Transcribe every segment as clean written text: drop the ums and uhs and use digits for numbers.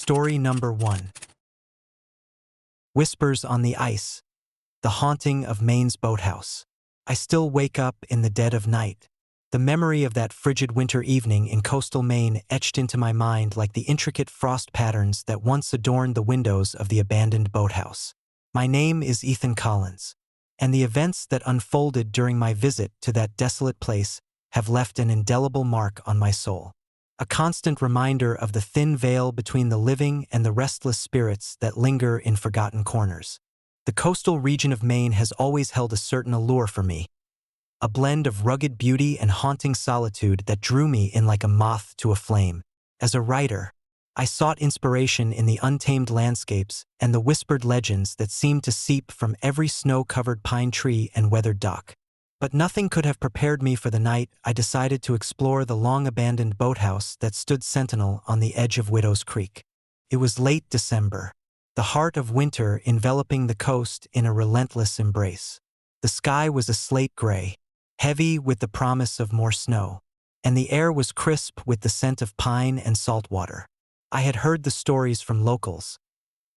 Story number 1. Whispers on the Ice. The Haunting of Maine's Boathouse. I still wake up in the dead of night. The memory of that frigid winter evening in coastal Maine etched into my mind like the intricate frost patterns that once adorned the windows of the abandoned boathouse. My name is Ethan Collins, and the events that unfolded during my visit to that desolate place have left an indelible mark on my soul. A constant reminder of the thin veil between the living and the restless spirits that linger in forgotten corners. The coastal region of Maine has always held a certain allure for me, a blend of rugged beauty and haunting solitude that drew me in like a moth to a flame. As a writer, I sought inspiration in the untamed landscapes and the whispered legends that seemed to seep from every snow-covered pine tree and weathered dock. But nothing could have prepared me for the night I decided to explore the long-abandoned boathouse that stood sentinel on the edge of Widow's Creek. It was late December, the heart of winter enveloping the coast in a relentless embrace. The sky was a slate gray, heavy with the promise of more snow, and the air was crisp with the scent of pine and salt water. I had heard the stories from locals,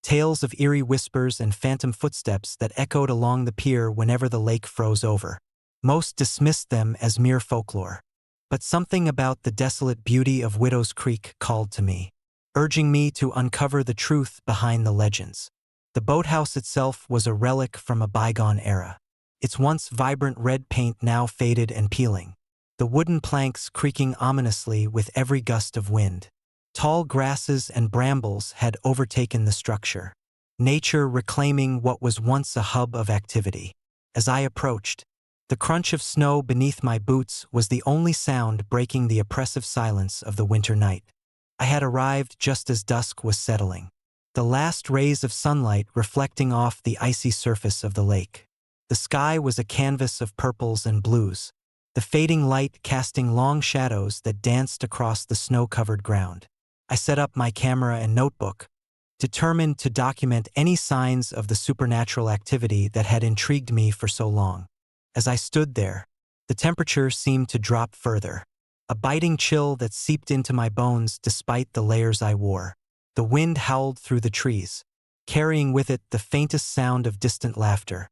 tales of eerie whispers and phantom footsteps that echoed along the pier whenever the lake froze over. Most dismissed them as mere folklore, but something about the desolate beauty of Widow's Creek called to me, urging me to uncover the truth behind the legends. The boathouse itself was a relic from a bygone era, its once vibrant red paint now faded and peeling, the wooden planks creaking ominously with every gust of wind. Tall grasses and brambles had overtaken the structure, nature reclaiming what was once a hub of activity. As I approached, the crunch of snow beneath my boots was the only sound breaking the oppressive silence of the winter night. I had arrived just as dusk was settling, the last rays of sunlight reflecting off the icy surface of the lake. The sky was a canvas of purples and blues, the fading light casting long shadows that danced across the snow-covered ground. I set up my camera and notebook, determined to document any signs of the supernatural activity that had intrigued me for so long. As I stood there, the temperature seemed to drop further, a biting chill that seeped into my bones despite the layers I wore. The wind howled through the trees, carrying with it the faintest sound of distant laughter,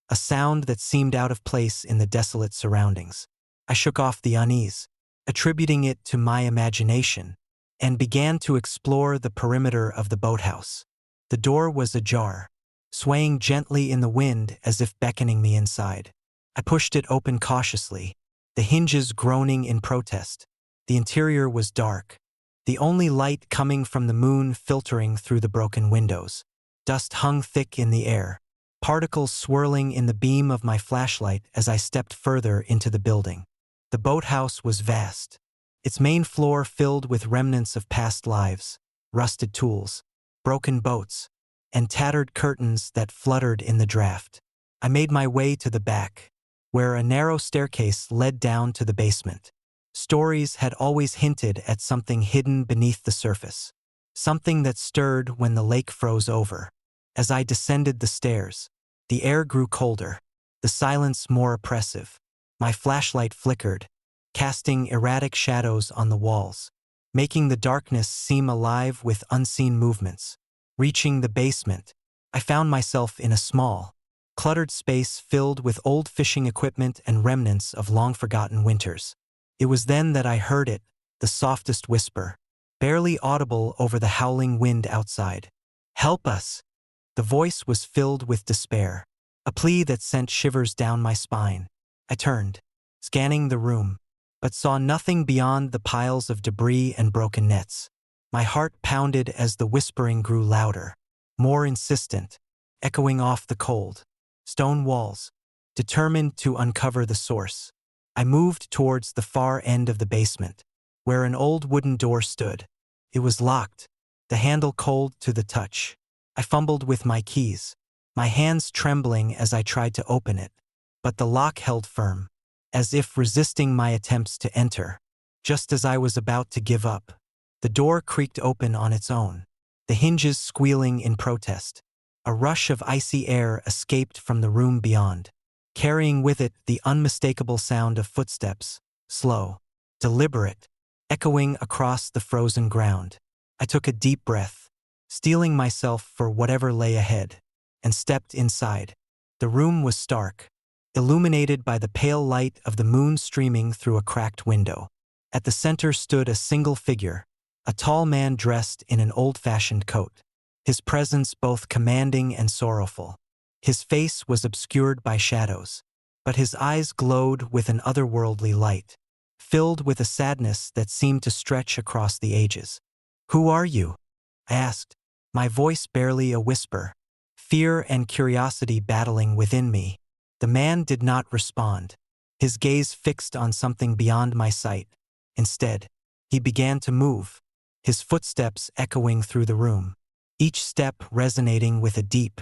a sound that seemed out of place in the desolate surroundings. I shook off the unease, attributing it to my imagination, and began to explore the perimeter of the boathouse. The door was ajar, swaying gently in the wind as if beckoning me inside. I pushed it open cautiously, the hinges groaning in protest. The interior was dark, the only light coming from the moon filtering through the broken windows. Dust hung thick in the air, particles swirling in the beam of my flashlight as I stepped further into the building. The boathouse was vast, its main floor filled with remnants of past lives, rusted tools, broken boats, and tattered curtains that fluttered in the draft. I made my way to the back, where a narrow staircase led down to the basement. Stories had always hinted at something hidden beneath the surface, something that stirred when the lake froze over. As I descended the stairs, the air grew colder, the silence more oppressive. My flashlight flickered, casting erratic shadows on the walls, making the darkness seem alive with unseen movements. Reaching the basement, I found myself in a small, cluttered space filled with old fishing equipment and remnants of long-forgotten winters. It was then that I heard it, the softest whisper, barely audible over the howling wind outside. "Help us!" The voice was filled with despair, a plea that sent shivers down my spine. I turned, scanning the room, but saw nothing beyond the piles of debris and broken nets. My heart pounded as the whispering grew louder, more insistent, echoing off the cold stone walls. Determined to uncover the source, I moved towards the far end of the basement, where an old wooden door stood. It was locked, the handle cold to the touch. I fumbled with my keys, my hands trembling as I tried to open it, but the lock held firm, as if resisting my attempts to enter. Just as I was about to give up, the door creaked open on its own, the hinges squealing in protest. A rush of icy air escaped from the room beyond, carrying with it the unmistakable sound of footsteps, slow, deliberate, echoing across the frozen ground. I took a deep breath, steeling myself for whatever lay ahead, and stepped inside. The room was stark, illuminated by the pale light of the moon streaming through a cracked window. At the center stood a single figure, a tall man dressed in an old-fashioned coat, his presence both commanding and sorrowful. His face was obscured by shadows, but his eyes glowed with an otherworldly light, filled with a sadness that seemed to stretch across the ages. "Who are you?" I asked, my voice barely a whisper, fear and curiosity battling within me. The man did not respond, his gaze fixed on something beyond my sight. Instead, he began to move, his footsteps echoing through the room, each step resonating with a deep,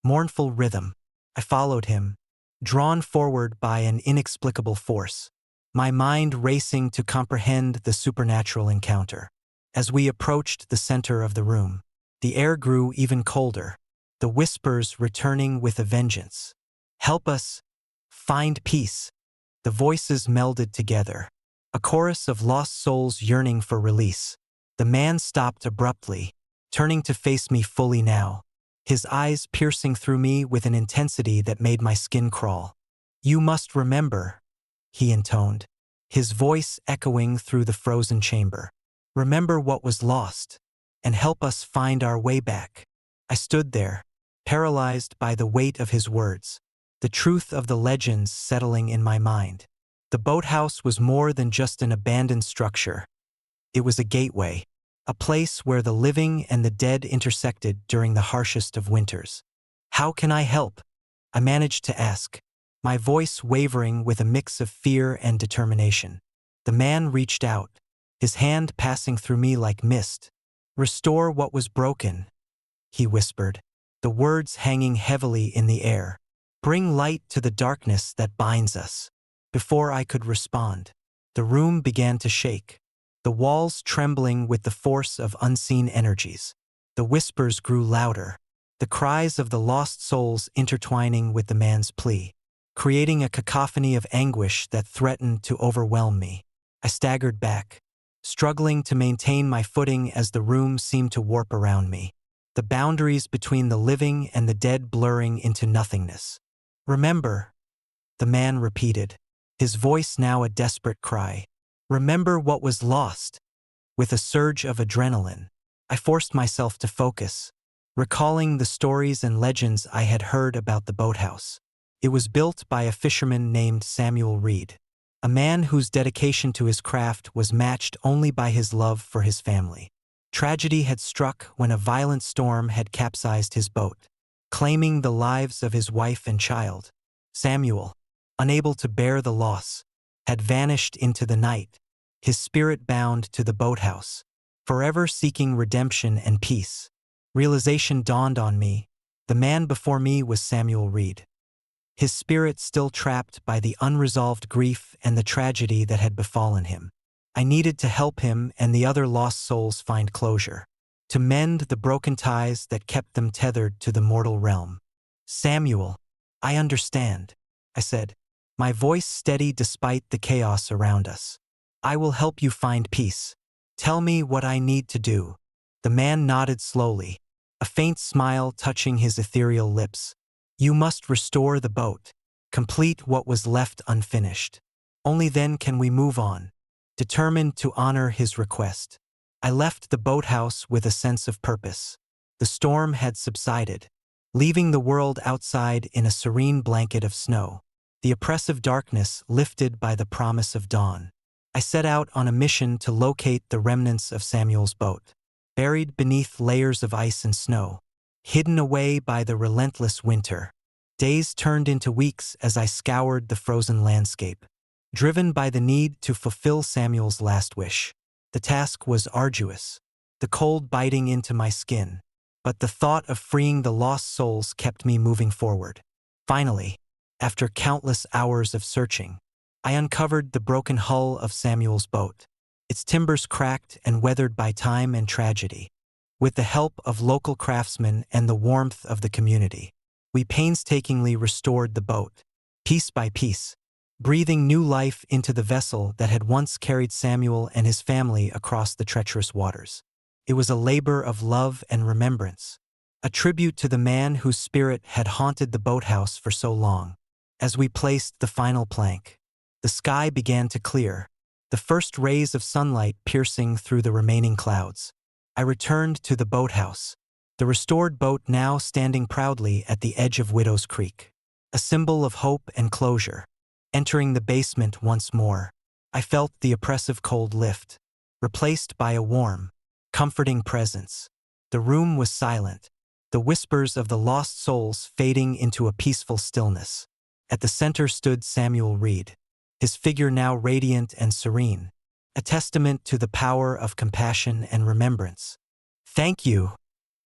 mournful rhythm. I followed him, drawn forward by an inexplicable force, my mind racing to comprehend the supernatural encounter. As we approached the center of the room, the air grew even colder, the whispers returning with a vengeance. "Help us find peace." The voices melded together, a chorus of lost souls yearning for release. The man stopped abruptly, turning to face me fully now, his eyes piercing through me with an intensity that made my skin crawl. "You must remember," he intoned, his voice echoing through the frozen chamber. "Remember what was lost, and help us find our way back." I stood there, paralyzed by the weight of his words, the truth of the legends settling in my mind. The boathouse was more than just an abandoned structure. It was a gateway, a place where the living and the dead intersected during the harshest of winters. "How can I help?" I managed to ask, my voice wavering with a mix of fear and determination. The man reached out, his hand passing through me like mist. "Restore what was broken," he whispered, the words hanging heavily in the air. "Bring light to the darkness that binds us." Before I could respond, the room began to shake, the walls trembling with the force of unseen energies. The whispers grew louder, the cries of the lost souls intertwining with the man's plea, creating a cacophony of anguish that threatened to overwhelm me. I staggered back, struggling to maintain my footing as the room seemed to warp around me, the boundaries between the living and the dead blurring into nothingness. "Remember," the man repeated, his voice now a desperate cry. "Remember what was lost." With a surge of adrenaline, I forced myself to focus, recalling the stories and legends I had heard about the boathouse. It was built by a fisherman named Samuel Reed, a man whose dedication to his craft was matched only by his love for his family. Tragedy had struck when a violent storm had capsized his boat, claiming the lives of his wife and child. Samuel, unable to bear the loss, had vanished into the night, his spirit bound to the boathouse, forever seeking redemption and peace. Realization dawned on me. The man before me was Samuel Reed, his spirit still trapped by the unresolved grief and the tragedy that had befallen him. I needed to help him and the other lost souls find closure, to mend the broken ties that kept them tethered to the mortal realm. "Samuel, I understand," I said, my voice steady despite the chaos around us. "I will help you find peace. Tell me what I need to do." The man nodded slowly, a faint smile touching his ethereal lips. "You must restore the boat, complete what was left unfinished. Only then can we move on." Determined to honor his request, I left the boathouse with a sense of purpose. The storm had subsided, leaving the world outside in a serene blanket of snow, the oppressive darkness lifted by the promise of dawn. I set out on a mission to locate the remnants of Samuel's boat, buried beneath layers of ice and snow, hidden away by the relentless winter. Days turned into weeks as I scoured the frozen landscape, driven by the need to fulfill Samuel's last wish. The task was arduous, the cold biting into my skin, but the thought of freeing the lost souls kept me moving forward. Finally, after countless hours of searching, I uncovered the broken hull of Samuel's boat, its timbers cracked and weathered by time and tragedy. With the help of local craftsmen and the warmth of the community, we painstakingly restored the boat, piece by piece, breathing new life into the vessel that had once carried Samuel and his family across the treacherous waters. It was a labor of love and remembrance, a tribute to the man whose spirit had haunted the boathouse for so long. As we placed the final plank, the sky began to clear, the first rays of sunlight piercing through the remaining clouds. I returned to the boathouse, the restored boat now standing proudly at the edge of Widow's Creek, a symbol of hope and closure. Entering the basement once more, I felt the oppressive cold lift, replaced by a warm, comforting presence. The room was silent, the whispers of the lost souls fading into a peaceful stillness. At the center stood Samuel Reed, his figure now radiant and serene, a testament to the power of compassion and remembrance. "Thank you,"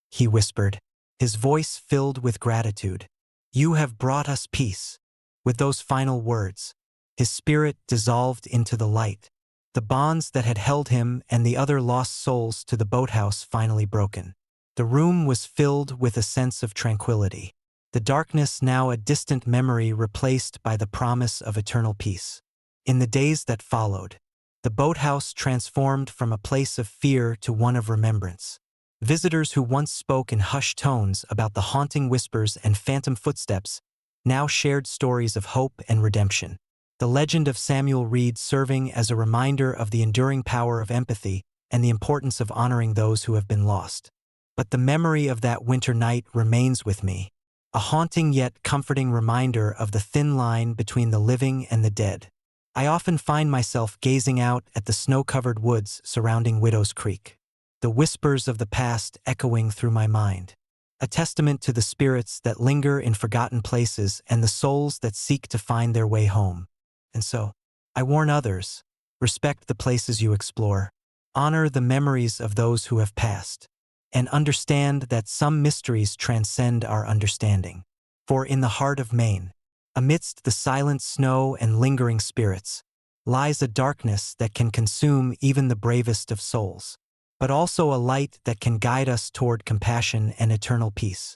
he whispered, his voice filled with gratitude. "You have brought us peace." With those final words, his spirit dissolved into the light, the bonds that had held him and the other lost souls to the boathouse finally broken. The room was filled with a sense of tranquility, the darkness now a distant memory replaced by the promise of eternal peace. In the days that followed, the boathouse transformed from a place of fear to one of remembrance. Visitors who once spoke in hushed tones about the haunting whispers and phantom footsteps now shared stories of hope and redemption. The legend of Samuel Reed serving as a reminder of the enduring power of empathy and the importance of honoring those who have been lost. But the memory of that winter night remains with me, a haunting yet comforting reminder of the thin line between the living and the dead. I often find myself gazing out at the snow-covered woods surrounding Widow's Creek, the whispers of the past echoing through my mind, a testament to the spirits that linger in forgotten places and the souls that seek to find their way home. And so, I warn others, respect the places you explore, honor the memories of those who have passed, and understand that some mysteries transcend our understanding. For in the heart of Maine, amidst the silent snow and lingering spirits, lies a darkness that can consume even the bravest of souls, but also a light that can guide us toward compassion and eternal peace.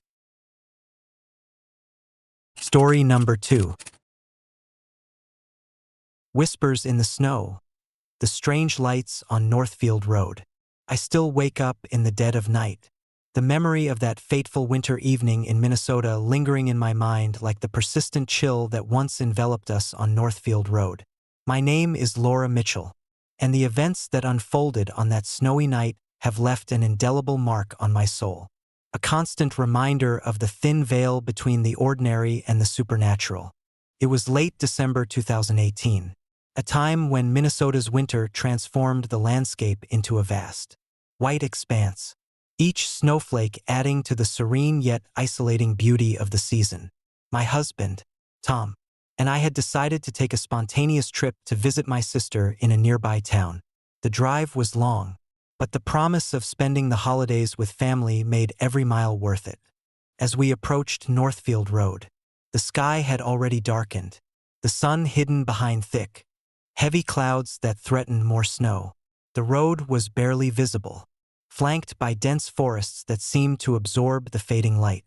Story number 2. Whispers in the Snow. The strange lights on Northfield Road. I still wake up in the dead of night, the memory of that fateful winter evening in Minnesota lingering in my mind like the persistent chill that once enveloped us on Northfield Road. My name is Laura Mitchell, and the events that unfolded on that snowy night have left an indelible mark on my soul, a constant reminder of the thin veil between the ordinary and the supernatural. It was late December 2018, a time when Minnesota's winter transformed the landscape into a vast, white expanse, each snowflake adding to the serene yet isolating beauty of the season. My husband, Tom, and I had decided to take a spontaneous trip to visit my sister in a nearby town. The drive was long, but the promise of spending the holidays with family made every mile worth it. As we approached Northfield Road, the sky had already darkened, the sun hidden behind thick, heavy clouds that threatened more snow. The road was barely visible, flanked by dense forests that seemed to absorb the fading light.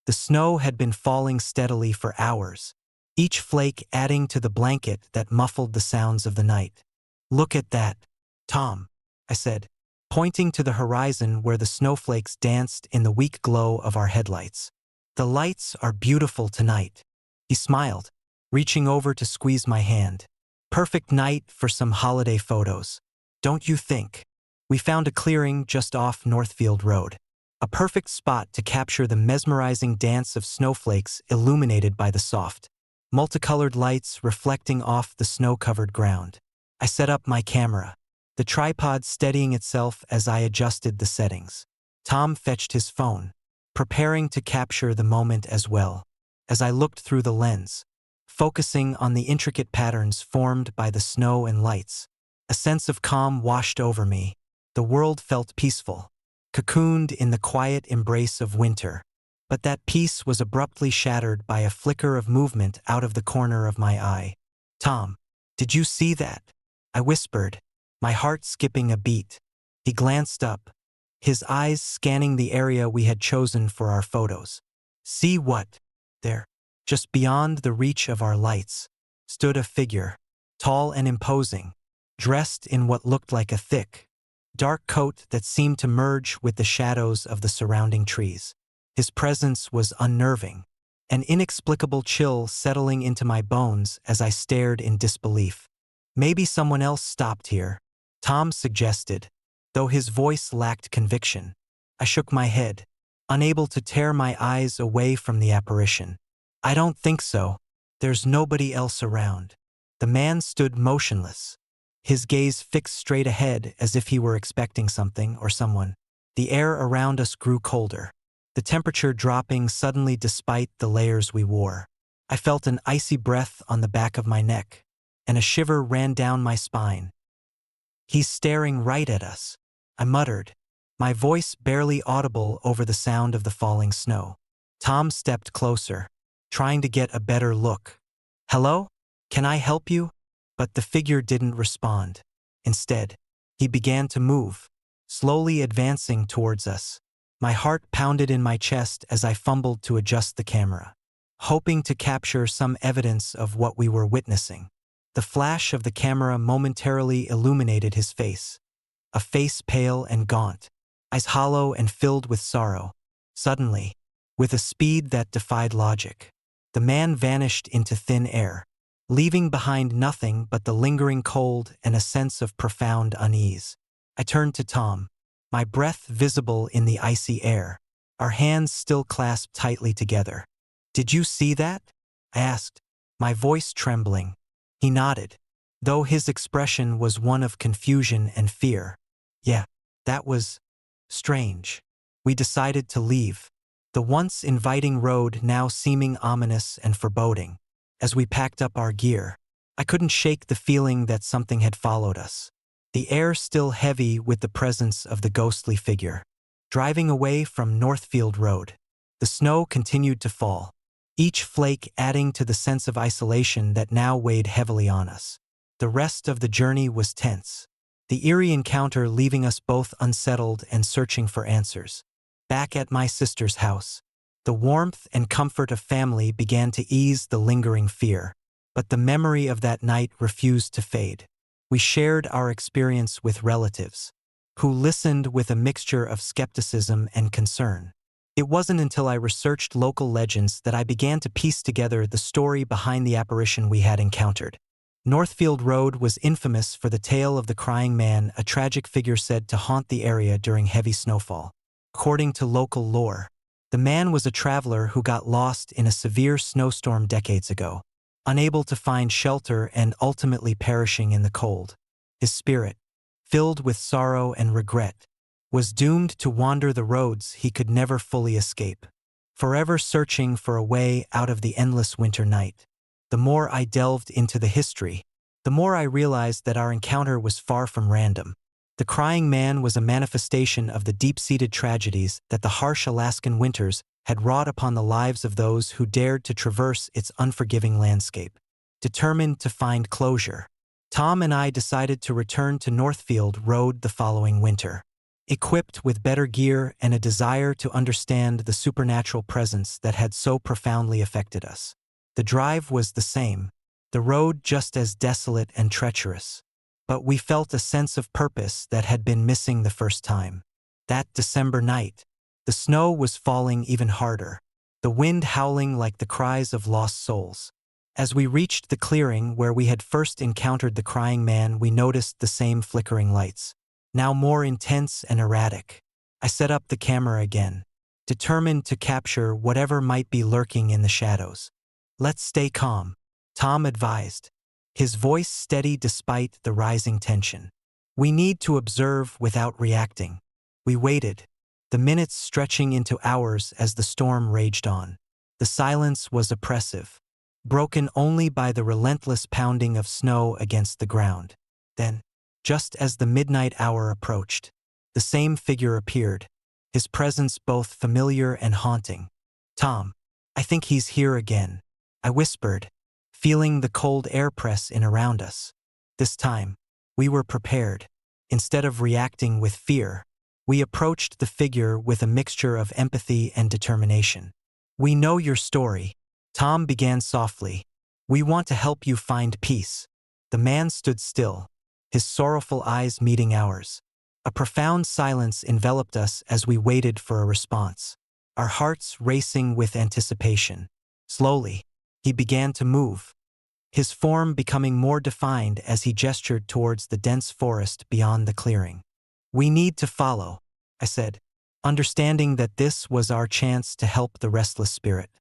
The snow had been falling steadily for hours, each flake adding to the blanket that muffled the sounds of the night. "Look at that, Tom," I said, pointing to the horizon where the snowflakes danced in the weak glow of our headlights. "The lights are beautiful tonight." He smiled, reaching over to squeeze my hand. "Perfect night for some holiday photos, don't you think?" We found a clearing just off Northfield Road, a perfect spot to capture the mesmerizing dance of snowflakes illuminated by the soft, multicolored lights reflecting off the snow-covered ground. I set up my camera, the tripod steadying itself as I adjusted the settings. Tom fetched his phone, preparing to capture the moment as well. As I looked through the lens, focusing on the intricate patterns formed by the snow and lights, a sense of calm washed over me. The world felt peaceful, cocooned in the quiet embrace of winter. But that peace was abruptly shattered by a flicker of movement out of the corner of my eye. "Tom, did you see that?" I whispered, my heart skipping a beat. He glanced up, his eyes scanning the area we had chosen for our photos. "See what?" There, just beyond the reach of our lights, stood a figure, tall and imposing, dressed in what looked like a thick, dark coat that seemed to merge with the shadows of the surrounding trees. His presence was unnerving, an inexplicable chill settling into my bones as I stared in disbelief. Maybe someone else stopped here, Tom suggested, though his voice lacked conviction. I shook my head, unable to tear my eyes away from the apparition. I don't think so. There's nobody else around. The man stood motionless, his gaze fixed straight ahead as if he were expecting something or someone. The air around us grew colder, the temperature dropping suddenly despite the layers we wore. I felt an icy breath on the back of my neck, and a shiver ran down my spine. "He's staring right at us," I muttered, my voice barely audible over the sound of the falling snow. Tom stepped closer, trying to get a better look. "Hello? Can I help you?" But the figure didn't respond. Instead, he began to move, slowly advancing towards us. My heart pounded in my chest as I fumbled to adjust the camera, hoping to capture some evidence of what we were witnessing. The flash of the camera momentarily illuminated his face, a face pale and gaunt, eyes hollow and filled with sorrow. Suddenly, with a speed that defied logic, the man vanished into thin air, leaving behind nothing but the lingering cold and a sense of profound unease. I turned to Tom, my breath visible in the icy air, our hands still clasped tightly together. "Did you see that?" I asked, my voice trembling. He nodded, though his expression was one of confusion and fear. "Yeah, that was strange." We decided to leave, the once inviting road now seeming ominous and foreboding. As we packed up our gear, I couldn't shake the feeling that something had followed us, the air still heavy with the presence of the ghostly figure. Driving away from Northfield Road, the snow continued to fall, each flake adding to the sense of isolation that now weighed heavily on us. The rest of the journey was tense, the eerie encounter leaving us both unsettled and searching for answers. Back at my sister's house, the warmth and comfort of family began to ease the lingering fear, but the memory of that night refused to fade. We shared our experience with relatives, who listened with a mixture of skepticism and concern. It wasn't until I researched local legends that I began to piece together the story behind the apparition we had encountered. Northfield Road was infamous for the tale of the crying man, a tragic figure said to haunt the area during heavy snowfall. According to local lore, the man was a traveler who got lost in a severe snowstorm decades ago, unable to find shelter and ultimately perishing in the cold. His spirit, filled with sorrow and regret, was doomed to wander the roads he could never fully escape, forever searching for a way out of the endless winter night. The more I delved into the history, the more I realized that our encounter was far from random. The crying man was a manifestation of the deep-seated tragedies that the harsh Alaskan winters had wrought upon the lives of those who dared to traverse its unforgiving landscape. Determined to find closure, Tom and I decided to return to Northfield Road the following winter, equipped with better gear and a desire to understand the supernatural presence that had so profoundly affected us. The drive was the same, the road just as desolate and treacherous, but we felt a sense of purpose that had been missing the first time. That December night, the snow was falling even harder, the wind howling like the cries of lost souls. As we reached the clearing where we had first encountered the crying man, we noticed the same flickering lights, now more intense and erratic. I set up the camera again, determined to capture whatever might be lurking in the shadows. "Let's stay calm," Tom advised, his voice steady despite the rising tension. "We need to observe without reacting." We waited, the minutes stretching into hours as the storm raged on. The silence was oppressive, broken only by the relentless pounding of snow against the ground. Then, just as the midnight hour approached, the same figure appeared, his presence both familiar and haunting. "Tom, I think he's here again," I whispered, feeling the cold air press in around us. This time, we were prepared. Instead of reacting with fear, we approached the figure with a mixture of empathy and determination. "We know your story," Tom began softly. "We want to help you find peace." The man stood still, his sorrowful eyes meeting ours, A profound silence enveloped us as we waited for a response, our hearts racing with anticipation. Slowly, he began to move, his form becoming more defined as he gestured towards the dense forest beyond the clearing. "We need to follow," I said, understanding that this was our chance to help the restless spirit.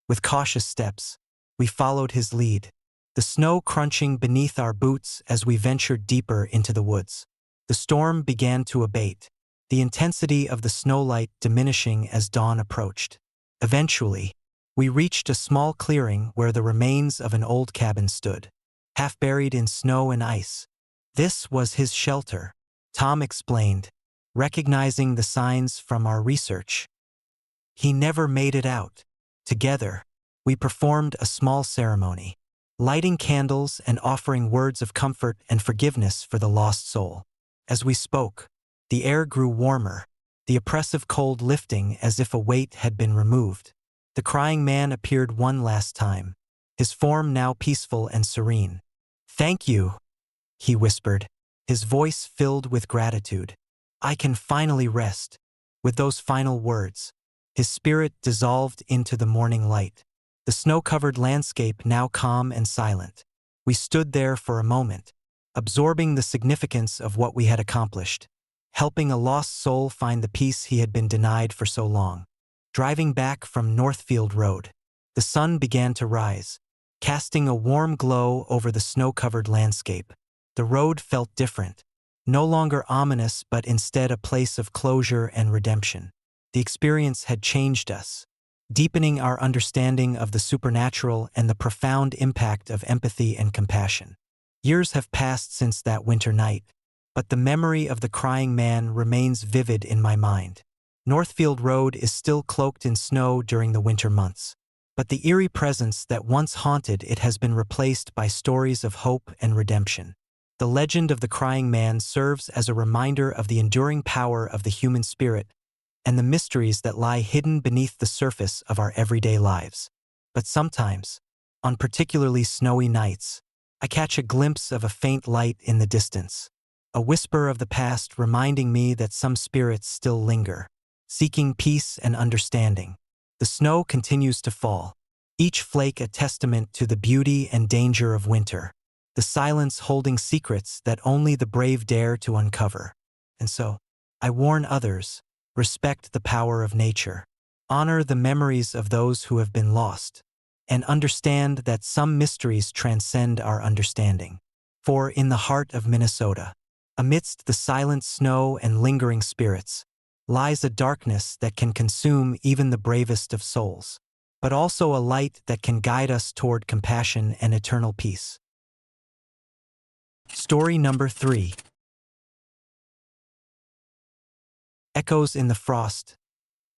With cautious steps, we followed his lead, the snow crunching beneath our boots as we ventured deeper into the woods. The storm began to abate, the intensity of the snowlight diminishing as dawn approached. Eventually, we reached a small clearing where the remains of an old cabin stood, half buried in snow and ice. "This was his shelter," Tom explained, recognizing the signs from our research. "He never made it out." Together, we performed a small ceremony, lighting candles and offering words of comfort and forgiveness for the lost soul. As we spoke, the air grew warmer, the oppressive cold lifting as if a weight had been removed. The crying man appeared one last time, his form now peaceful and serene. "Thank you," he whispered, his voice filled with gratitude. "I can finally rest." With those final words, his spirit dissolved into the morning light. The snow-covered landscape now calm and silent. We stood there for a moment, absorbing the significance of what we had accomplished, helping a lost soul find the peace he had been denied for so long. Driving back from Northfield Road, the sun began to rise, casting a warm glow over the snow-covered landscape. The road felt different, no longer ominous but instead a place of closure and redemption. The experience had changed us, deepening our understanding of the supernatural and the profound impact of empathy and compassion. Years have passed since that winter night, but the memory of the crying man remains vivid in my mind. Northfield Road is still cloaked in snow during the winter months, but the eerie presence that once haunted it has been replaced by stories of hope and redemption. The legend of the crying man serves as a reminder of the enduring power of the human spirit and the mysteries that lie hidden beneath the surface of our everyday lives. But sometimes, on particularly snowy nights, I catch a glimpse of a faint light in the distance, a whisper of the past reminding me that some spirits still linger, seeking peace and understanding. The snow continues to fall, each flake a testament to the beauty and danger of winter, the silence holding secrets that only the brave dare to uncover. And so, I warn others, respect the power of nature, honor the memories of those who have been lost, and understand that some mysteries transcend our understanding. For in the heart of Minnesota, amidst the silent snow and lingering spirits, lies a darkness that can consume even the bravest of souls, but also a light that can guide us toward compassion and eternal peace. Story number 3. Echoes in the frost.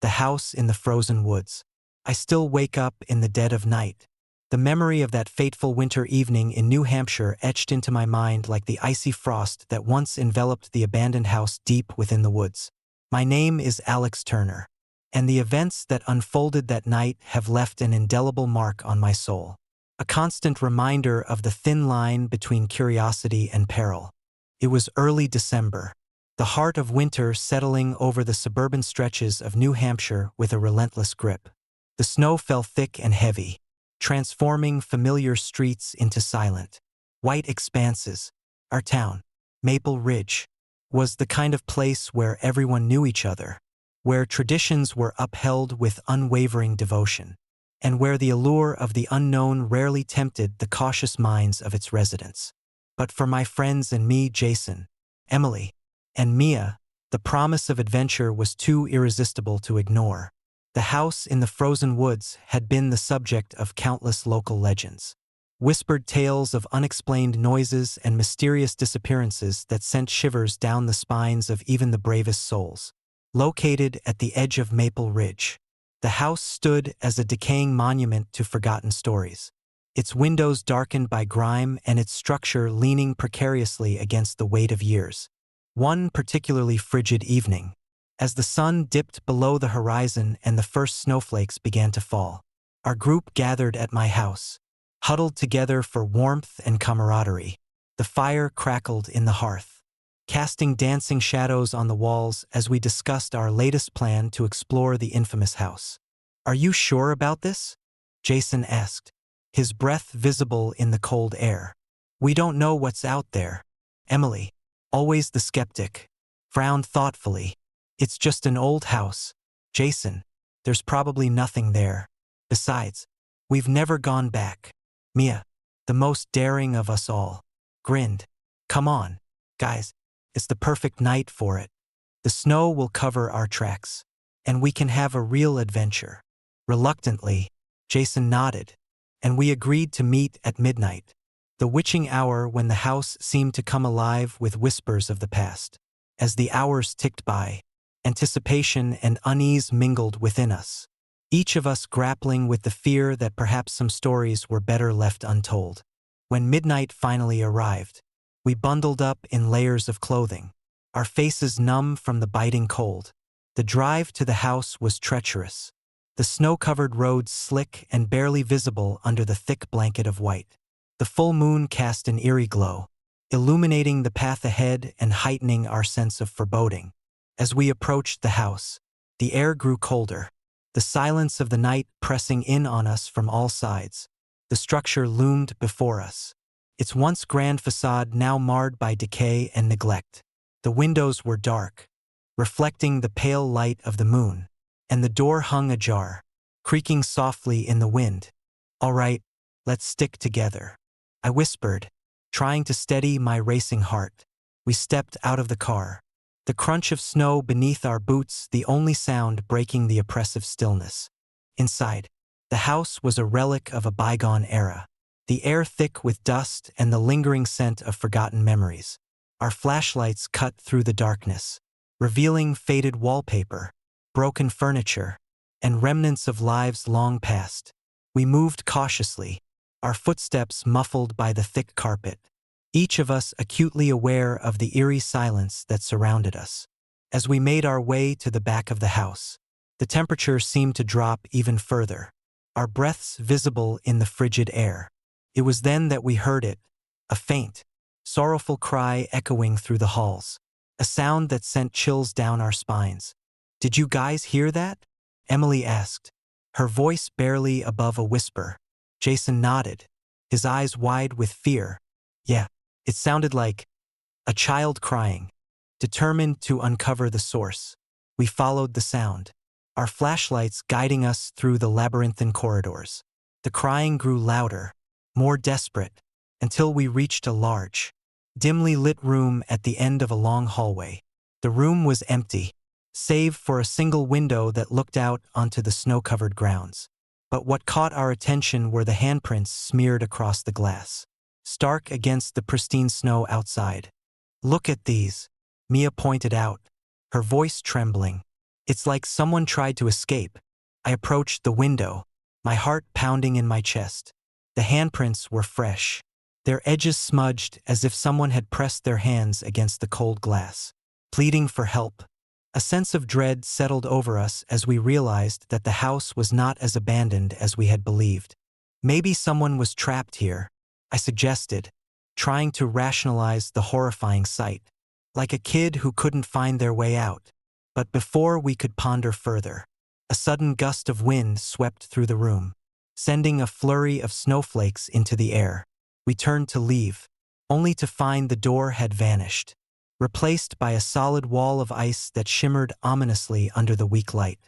The house in the frozen woods. I still wake up in the dead of night. The memory of that fateful winter evening in New Hampshire etched into my mind like the icy frost that once enveloped the abandoned house deep within the woods. My name is Alex Turner, and the events that unfolded that night have left an indelible mark on my soul, a constant reminder of the thin line between curiosity and peril. It was early December, the heart of winter settling over the suburban stretches of New Hampshire with a relentless grip. The snow fell thick and heavy, transforming familiar streets into silent, white expanses. Our town, Maple Ridge, was the kind of place where everyone knew each other, where traditions were upheld with unwavering devotion, and where the allure of the unknown rarely tempted the cautious minds of its residents. But for my friends and me, Jason, Emily, and Mia, the promise of adventure was too irresistible to ignore. The house in the frozen woods had been the subject of countless local legends, whispered tales of unexplained noises and mysterious disappearances that sent shivers down the spines of even the bravest souls. Located at the edge of Maple Ridge, the house stood as a decaying monument to forgotten stories, its windows darkened by grime and its structure leaning precariously against the weight of years. One particularly frigid evening, as the sun dipped below the horizon and the first snowflakes began to fall, our group gathered at my house, huddled together for warmth and camaraderie. The fire crackled in the hearth, casting dancing shadows on the walls as we discussed our latest plan to explore the infamous house. "Are you sure about this?" Jason asked, his breath visible in the cold air. "We don't know what's out there." Emily, always the skeptic, frowned thoughtfully. "It's just an old house, Jason. There's probably nothing there. Besides, we've never gone back." Mia, the most daring of us all, grinned. "Come on, guys, it's the perfect night for it. The snow will cover our tracks, and we can have a real adventure." Reluctantly, Jason nodded, and we agreed to meet at midnight, the witching hour when the house seemed to come alive with whispers of the past. As the hours ticked by, anticipation and unease mingled within us, each of us grappling with the fear that perhaps some stories were better left untold. When midnight finally arrived, we bundled up in layers of clothing, our faces numb from the biting cold. The drive to the house was treacherous, the snow-covered roads slick and barely visible under the thick blanket of white. The full moon cast an eerie glow, illuminating the path ahead and heightening our sense of foreboding. As we approached the house, the air grew colder, the silence of the night pressing in on us from all sides. The structure loomed before us, its once grand facade now marred by decay and neglect. The windows were dark, reflecting the pale light of the moon, and the door hung ajar, creaking softly in the wind. "All right, let's stick together," I whispered, trying to steady my racing heart. We stepped out of the car, the crunch of snow beneath our boots the only sound breaking the oppressive stillness. Inside, the house was a relic of a bygone era, the air thick with dust and the lingering scent of forgotten memories. Our flashlights cut through the darkness, revealing faded wallpaper, broken furniture, and remnants of lives long past. We moved cautiously, our footsteps muffled by the thick carpet, each of us acutely aware of the eerie silence that surrounded us. As we made our way to the back of the house, the temperature seemed to drop even further, our breaths visible in the frigid air. It was then that we heard it, a faint, sorrowful cry echoing through the halls, a sound that sent chills down our spines. "Did you guys hear that?" Emily asked, her voice barely above a whisper. Jason nodded, his eyes wide with fear. "Yeah, it sounded like a child crying." Determined to uncover the source, we followed the sound, our flashlights guiding us through the labyrinthine corridors. The crying grew louder, more desperate, until we reached a large, dimly lit room at the end of a long hallway. The room was empty, save for a single window that looked out onto the snow-covered grounds. But what caught our attention were the handprints smeared across the glass, stark against the pristine snow outside. "Look at these," Mia pointed out, her voice trembling. "It's like someone tried to escape." I approached the window, my heart pounding in my chest. The handprints were fresh, their edges smudged as if someone had pressed their hands against the cold glass, pleading for help. A sense of dread settled over us as we realized that the house was not as abandoned as we had believed. "Maybe someone was trapped here," I suggested, trying to rationalize the horrifying sight, like a kid who couldn't find their way out. But before we could ponder further, a sudden gust of wind swept through the room, sending a flurry of snowflakes into the air. We turned to leave, only to find the door had vanished, replaced by a solid wall of ice that shimmered ominously under the weak light.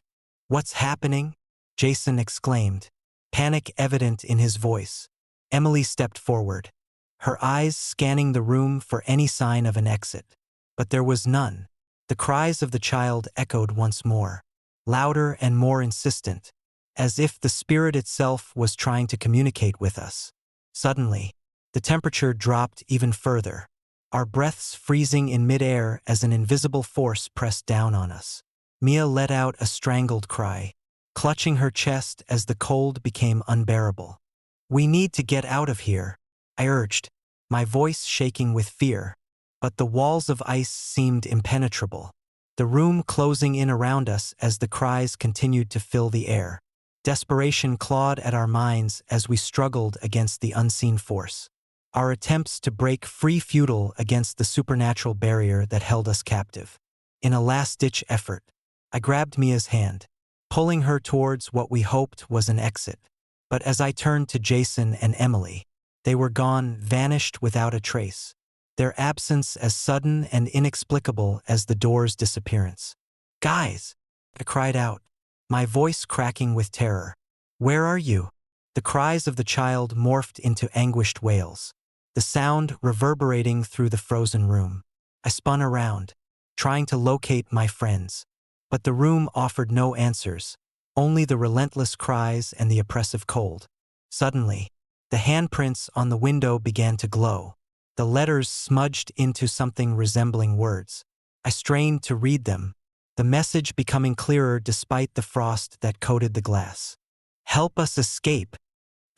"What's happening?" Jason exclaimed, panic evident in his voice. Emily stepped forward, her eyes scanning the room for any sign of an exit. But there was none. The cries of the child echoed once more, louder and more insistent, as if the spirit itself was trying to communicate with us. Suddenly, the temperature dropped even further, our breaths freezing in midair as an invisible force pressed down on us. Mia let out a strangled cry, clutching her chest as the cold became unbearable. "We need to get out of here," I urged, my voice shaking with fear. But the walls of ice seemed impenetrable, the room closing in around us as the cries continued to fill the air. Desperation clawed at our minds as we struggled against the unseen force. our attempts to break free futile against the supernatural barrier that held us captive. In a last-ditch effort, I grabbed Mia's hand, pulling her towards what we hoped was an exit. But as I turned to Jason and Emily, they were gone, vanished without a trace, their absence as sudden and inexplicable as the door's disappearance. "Guys!" I cried out, my voice cracking with terror. "Where are you?" The cries of the child morphed into anguished wails, the sound reverberating through the frozen room. I spun around, trying to locate my friends, but the room offered no answers, only the relentless cries and the oppressive cold. Suddenly, the handprints on the window began to glow, the letters smudged into something resembling words. I strained to read them, the message becoming clearer despite the frost that coated the glass. "Help us escape!"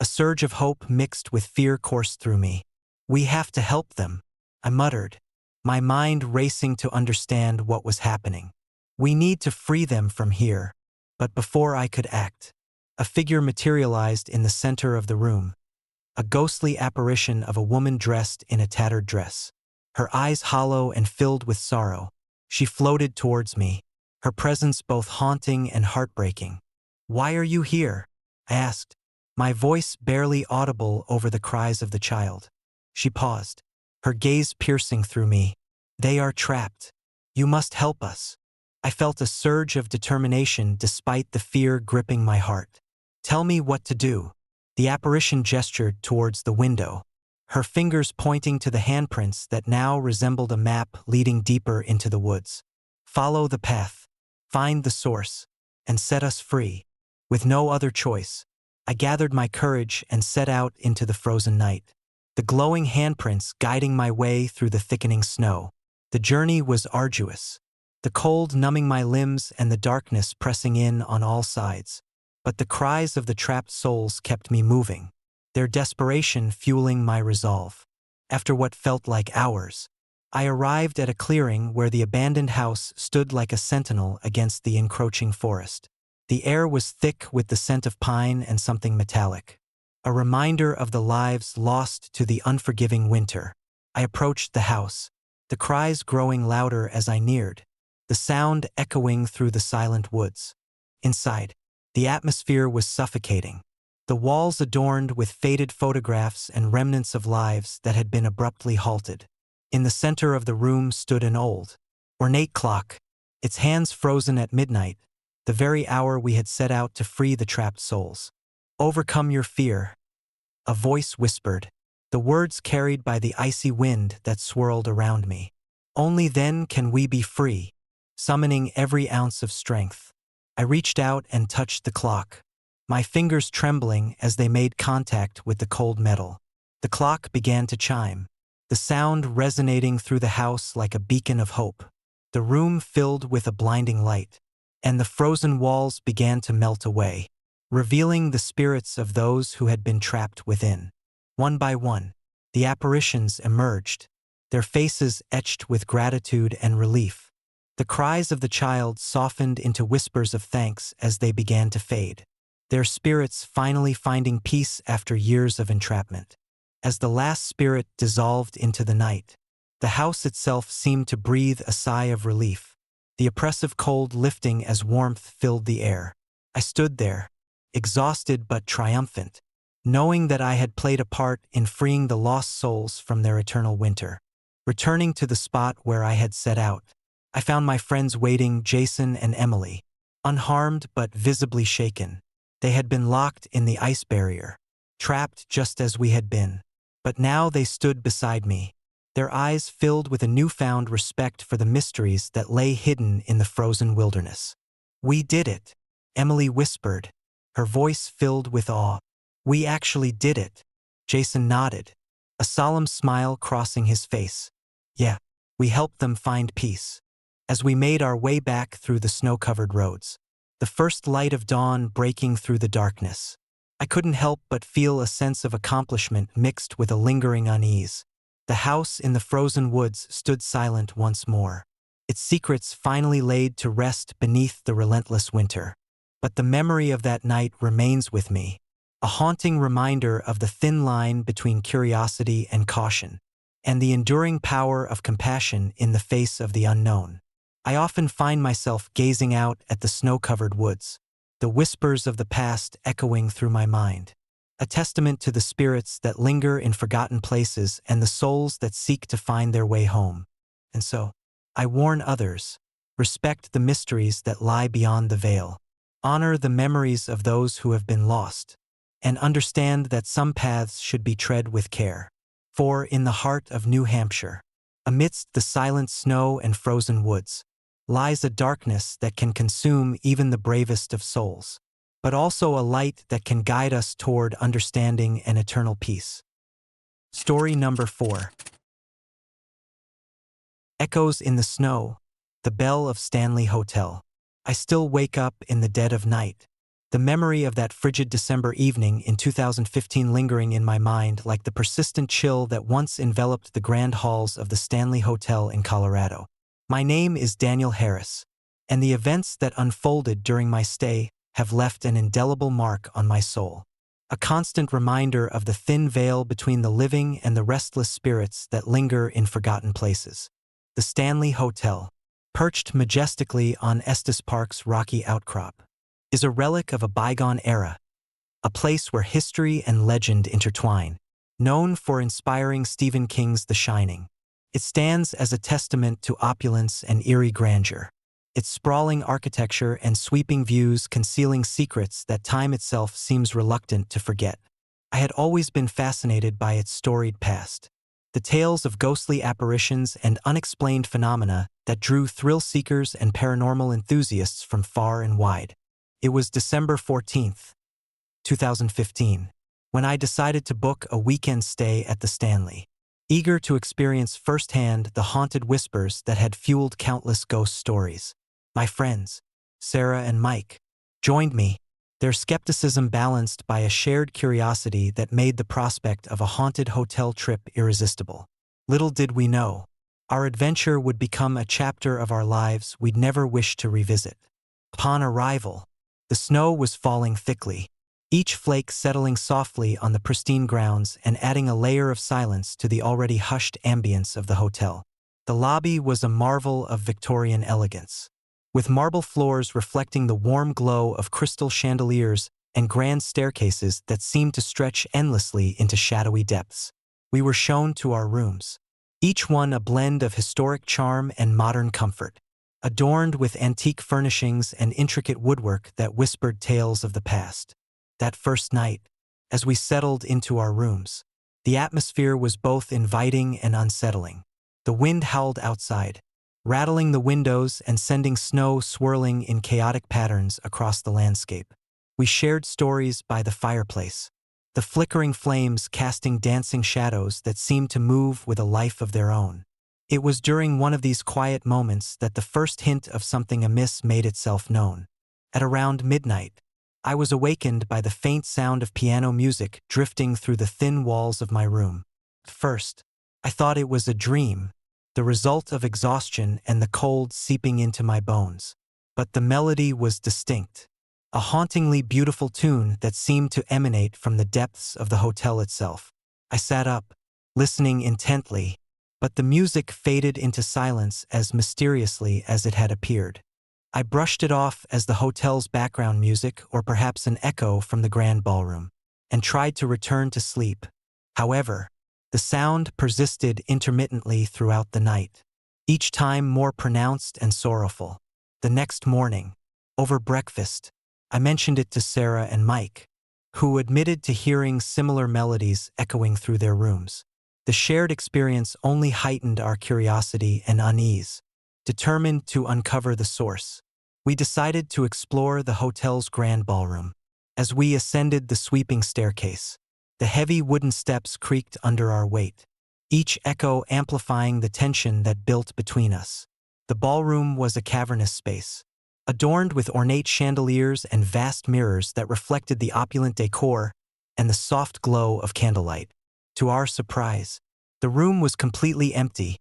A surge of hope mixed with fear coursed through me. "We have to help them," I muttered, my mind racing to understand what was happening. "We need to free them from here." But before I could act, a figure materialized in the center of the room, a ghostly apparition of a woman dressed in a tattered dress, her eyes hollow and filled with sorrow. She floated towards me, her presence both haunting and heartbreaking. "Why are you here?" I asked, my voice barely audible over the cries of the child. She paused, her gaze piercing through me. "They are trapped. You must help us." I felt a surge of determination despite the fear gripping my heart. "Tell me what to do." The apparition gestured towards the window, her fingers pointing to the handprints that now resembled a map leading deeper into the woods. "Follow the path, find the source, and set us free." With no other choice, I gathered my courage and set out into the frozen night, the glowing handprints guiding my way through the thickening snow. The journey was arduous, the cold numbing my limbs and the darkness pressing in on all sides. But the cries of the trapped souls kept me moving, their desperation fueling my resolve. After what felt like hours, I arrived at a clearing where the abandoned house stood like a sentinel against the encroaching forest. The air was thick with the scent of pine and something metallic, a reminder of the lives lost to the unforgiving winter. I approached the house, the cries growing louder as I neared, the sound echoing through the silent woods. Inside, the atmosphere was suffocating, the walls adorned with faded photographs and remnants of lives that had been abruptly halted. In the center of the room stood an old, ornate clock, its hands frozen at midnight, the very hour we had set out to free the trapped souls. "Overcome your fear," a voice whispered, the words carried by the icy wind that swirled around me. "Only then can we be free." Summoning every ounce of strength, I reached out and touched the clock, my fingers trembling as they made contact with the cold metal. The clock began to chime, the sound resonating through the house like a beacon of hope. The room filled with a blinding light, and the frozen walls began to melt away, revealing the spirits of those who had been trapped within. One by one, the apparitions emerged, their faces etched with gratitude and relief. The cries of the child softened into whispers of thanks as they began to fade, their spirits finally finding peace after years of entrapment. As the last spirit dissolved into the night, the house itself seemed to breathe a sigh of relief, the oppressive cold lifting as warmth filled the air. I stood there, exhausted but triumphant, knowing that I had played a part in freeing the lost souls from their eternal winter. Returning to the spot where I had set out, I found my friends waiting, Jason and Emily, unharmed but visibly shaken. They had been locked in the ice barrier, trapped just as we had been. But now they stood beside me, their eyes filled with a newfound respect for the mysteries that lay hidden in the frozen wilderness. "We did it," Emily whispered, her voice filled with awe. "We actually did it." Jason nodded, a solemn smile crossing his face. "Yeah, we helped them find peace." As we made our way back through the snow-covered roads, the first light of dawn breaking through the darkness, I couldn't help but feel a sense of accomplishment mixed with a lingering unease. The house in the frozen woods stood silent once more, its secrets finally laid to rest beneath the relentless winter. But the memory of that night remains with me, a haunting reminder of the thin line between curiosity and caution, and the enduring power of compassion in the face of the unknown. I often find myself gazing out at the snow-covered woods, the whispers of the past echoing through my mind, a testament to the spirits that linger in forgotten places and the souls that seek to find their way home. And so, I warn others, respect the mysteries that lie beyond the veil, honor the memories of those who have been lost, and understand that some paths should be tread with care. For in the heart of New Hampshire, amidst the silent snow and frozen woods, lies a darkness that can consume even the bravest of souls, but also a light that can guide us toward understanding and eternal peace. Story number 4. Echoes in the Snow, the Bell of Stanley Hotel. I still wake up in the dead of night, the memory of that frigid December evening in 2015 lingering in my mind like the persistent chill that once enveloped the grand halls of the Stanley Hotel in Colorado. My name is Daniel Harris, and the events that unfolded during my stay have left an indelible mark on my soul, a constant reminder of the thin veil between the living and the restless spirits that linger in forgotten places. The Stanley Hotel, perched majestically on Estes Park's rocky outcrop, is a relic of a bygone era, a place where history and legend intertwine. Known for inspiring Stephen King's The Shining, it stands as a testament to opulence and eerie grandeur, its sprawling architecture and sweeping views concealing secrets that time itself seems reluctant to forget. I had always been fascinated by its storied past, the tales of ghostly apparitions and unexplained phenomena that drew thrill-seekers and paranormal enthusiasts from far and wide. It was December 14th, 2015, when I decided to book a weekend stay at the Stanley, eager to experience firsthand the haunted whispers that had fueled countless ghost stories. My friends, Sarah and Mike, joined me, their skepticism balanced by a shared curiosity that made the prospect of a haunted hotel trip irresistible. Little did we know, our adventure would become a chapter of our lives we'd never wish to revisit. Upon arrival, the snow was falling thickly, each flake settling softly on the pristine grounds and adding a layer of silence to the already hushed ambience of the hotel. The lobby was a marvel of Victorian elegance, with marble floors reflecting the warm glow of crystal chandeliers and grand staircases that seemed to stretch endlessly into shadowy depths. We were shown to our rooms, each one a blend of historic charm and modern comfort, adorned with antique furnishings and intricate woodwork that whispered tales of the past. That first night, as we settled into our rooms, the atmosphere was both inviting and unsettling. The wind howled outside, rattling the windows and sending snow swirling in chaotic patterns across the landscape. We shared stories by the fireplace, the flickering flames casting dancing shadows that seemed to move with a life of their own. It was during one of these quiet moments that the first hint of something amiss made itself known. At around midnight, I was awakened by the faint sound of piano music drifting through the thin walls of my room. At first, I thought it was a dream, the result of exhaustion and the cold seeping into my bones. But the melody was distinct, a hauntingly beautiful tune that seemed to emanate from the depths of the hotel itself. I sat up, listening intently, but the music faded into silence as mysteriously as it had appeared. I brushed it off as the hotel's background music or perhaps an echo from the grand ballroom, and tried to return to sleep. However, the sound persisted intermittently throughout the night, each time more pronounced and sorrowful. The next morning, over breakfast, I mentioned it to Sarah and Mike, who admitted to hearing similar melodies echoing through their rooms. The shared experience only heightened our curiosity and unease. Determined to uncover the source, we decided to explore the hotel's grand ballroom. As we ascended the sweeping staircase, the heavy wooden steps creaked under our weight, each echo amplifying the tension that built between us. The ballroom was a cavernous space, adorned with ornate chandeliers and vast mirrors that reflected the opulent decor and the soft glow of candlelight. To our surprise, the room was completely empty.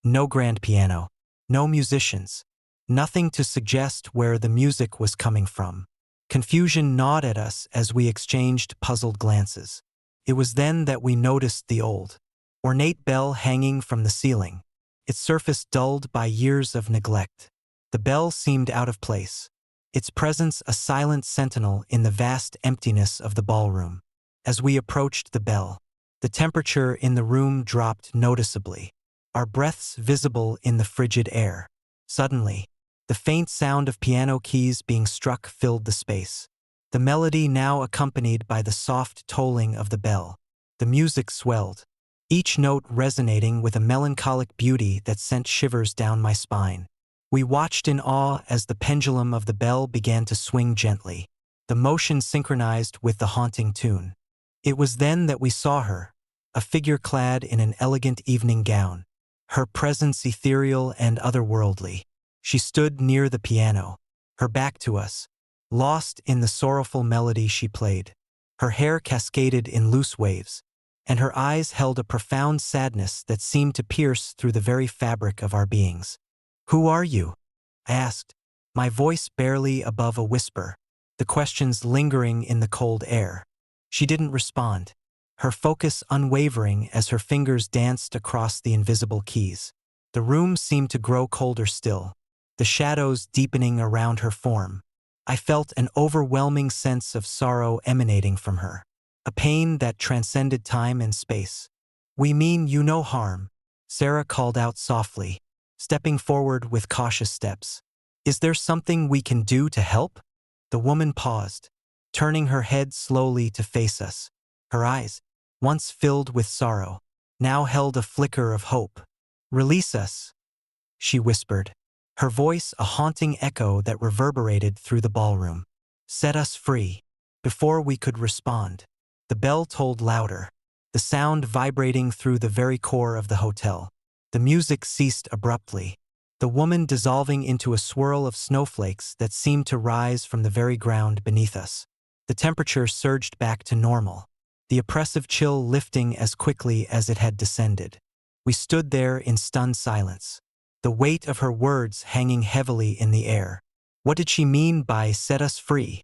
No grand piano, no musicians, nothing to suggest where the music was coming from. Confusion gnawed at us as we exchanged puzzled glances. It was then that we noticed the old, ornate bell hanging from the ceiling, its surface dulled by years of neglect. The bell seemed out of place, its presence a silent sentinel in the vast emptiness of the ballroom. As we approached the bell, the temperature in the room dropped noticeably, our breaths visible in the frigid air. Suddenly, the faint sound of piano keys being struck filled the space. The melody now accompanied by the soft tolling of the bell. The music swelled, each note resonating with a melancholic beauty that sent shivers down my spine. We watched in awe as the pendulum of the bell began to swing gently, the motion synchronized with the haunting tune. It was then that we saw her, a figure clad in an elegant evening gown, her presence ethereal and otherworldly. She stood near the piano, her back to us, lost in the sorrowful melody she played. Her hair cascaded in loose waves, and her eyes held a profound sadness that seemed to pierce through the very fabric of our beings. "Who are you?" I asked, my voice barely above a whisper, the questions lingering in the cold air. She didn't respond, her focus unwavering as her fingers danced across the invisible keys. The room seemed to grow colder still, the shadows deepening around her form. I felt an overwhelming sense of sorrow emanating from her, a pain that transcended time and space. "We mean you no harm," Sarah called out softly, stepping forward with cautious steps. "Is there something we can do to help?" The woman paused, turning her head slowly to face us. Her eyes, once filled with sorrow, now held a flicker of hope. "Release us," she whispered, her voice a haunting echo that reverberated through the ballroom. "Set us free." Before we could respond, the bell tolled louder, the sound vibrating through the very core of the hotel. The music ceased abruptly, the woman dissolving into a swirl of snowflakes that seemed to rise from the very ground beneath us. The temperature surged back to normal, the oppressive chill lifting as quickly as it had descended. We stood there in stunned silence, the weight of her words hanging heavily in the air. What did she mean by "set us free"?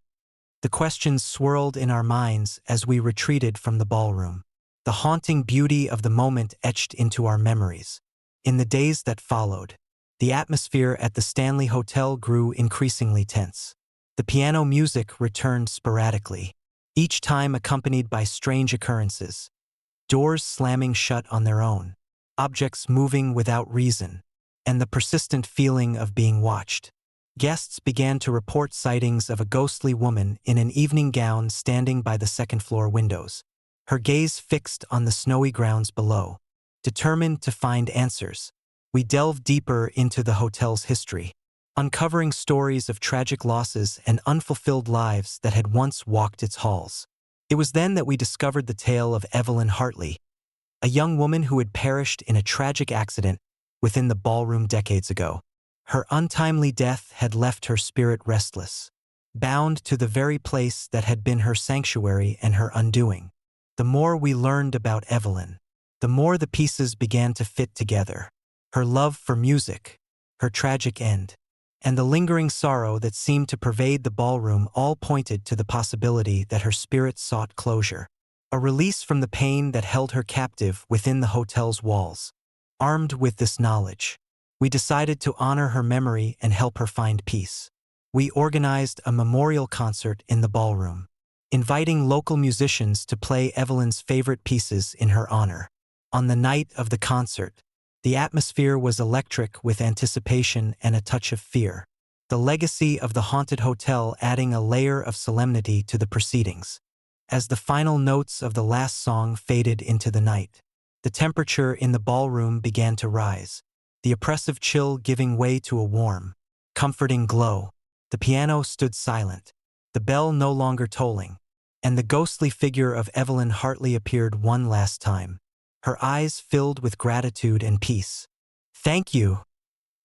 The questions swirled in our minds as we retreated from the ballroom, the haunting beauty of the moment etched into our memories. In the days that followed, the atmosphere at the Stanley Hotel grew increasingly tense. The piano music returned sporadically, each time accompanied by strange occurrences, doors slamming shut on their own, objects moving without reason, and the persistent feeling of being watched. Guests began to report sightings of a ghostly woman in an evening gown standing by the second-floor windows, her gaze fixed on the snowy grounds below. Determined to find answers, we delved deeper into the hotel's history, uncovering stories of tragic losses and unfulfilled lives that had once walked its halls. It was then that we discovered the tale of Evelyn Hartley, a young woman who had perished in a tragic accident within the ballroom decades ago. Her untimely death had left her spirit restless, bound to the very place that had been her sanctuary and her undoing. The more we learned about Evelyn, the more the pieces began to fit together. Her love for music, her tragic end, and the lingering sorrow that seemed to pervade the ballroom all pointed to the possibility that her spirit sought closure, a release from the pain that held her captive within the hotel's walls. Armed with this knowledge, we decided to honor her memory and help her find peace. We organized a memorial concert in the ballroom, inviting local musicians to play Evelyn's favorite pieces in her honor. On the night of the concert, the atmosphere was electric with anticipation and a touch of fear, the legacy of the haunted hotel adding a layer of solemnity to the proceedings. As the final notes of the last song faded into the night, the temperature in the ballroom began to rise, the oppressive chill giving way to a warm, comforting glow. The piano stood silent, the bell no longer tolling, and the ghostly figure of Evelyn Hartley appeared one last time, her eyes filled with gratitude and peace. "Thank you,"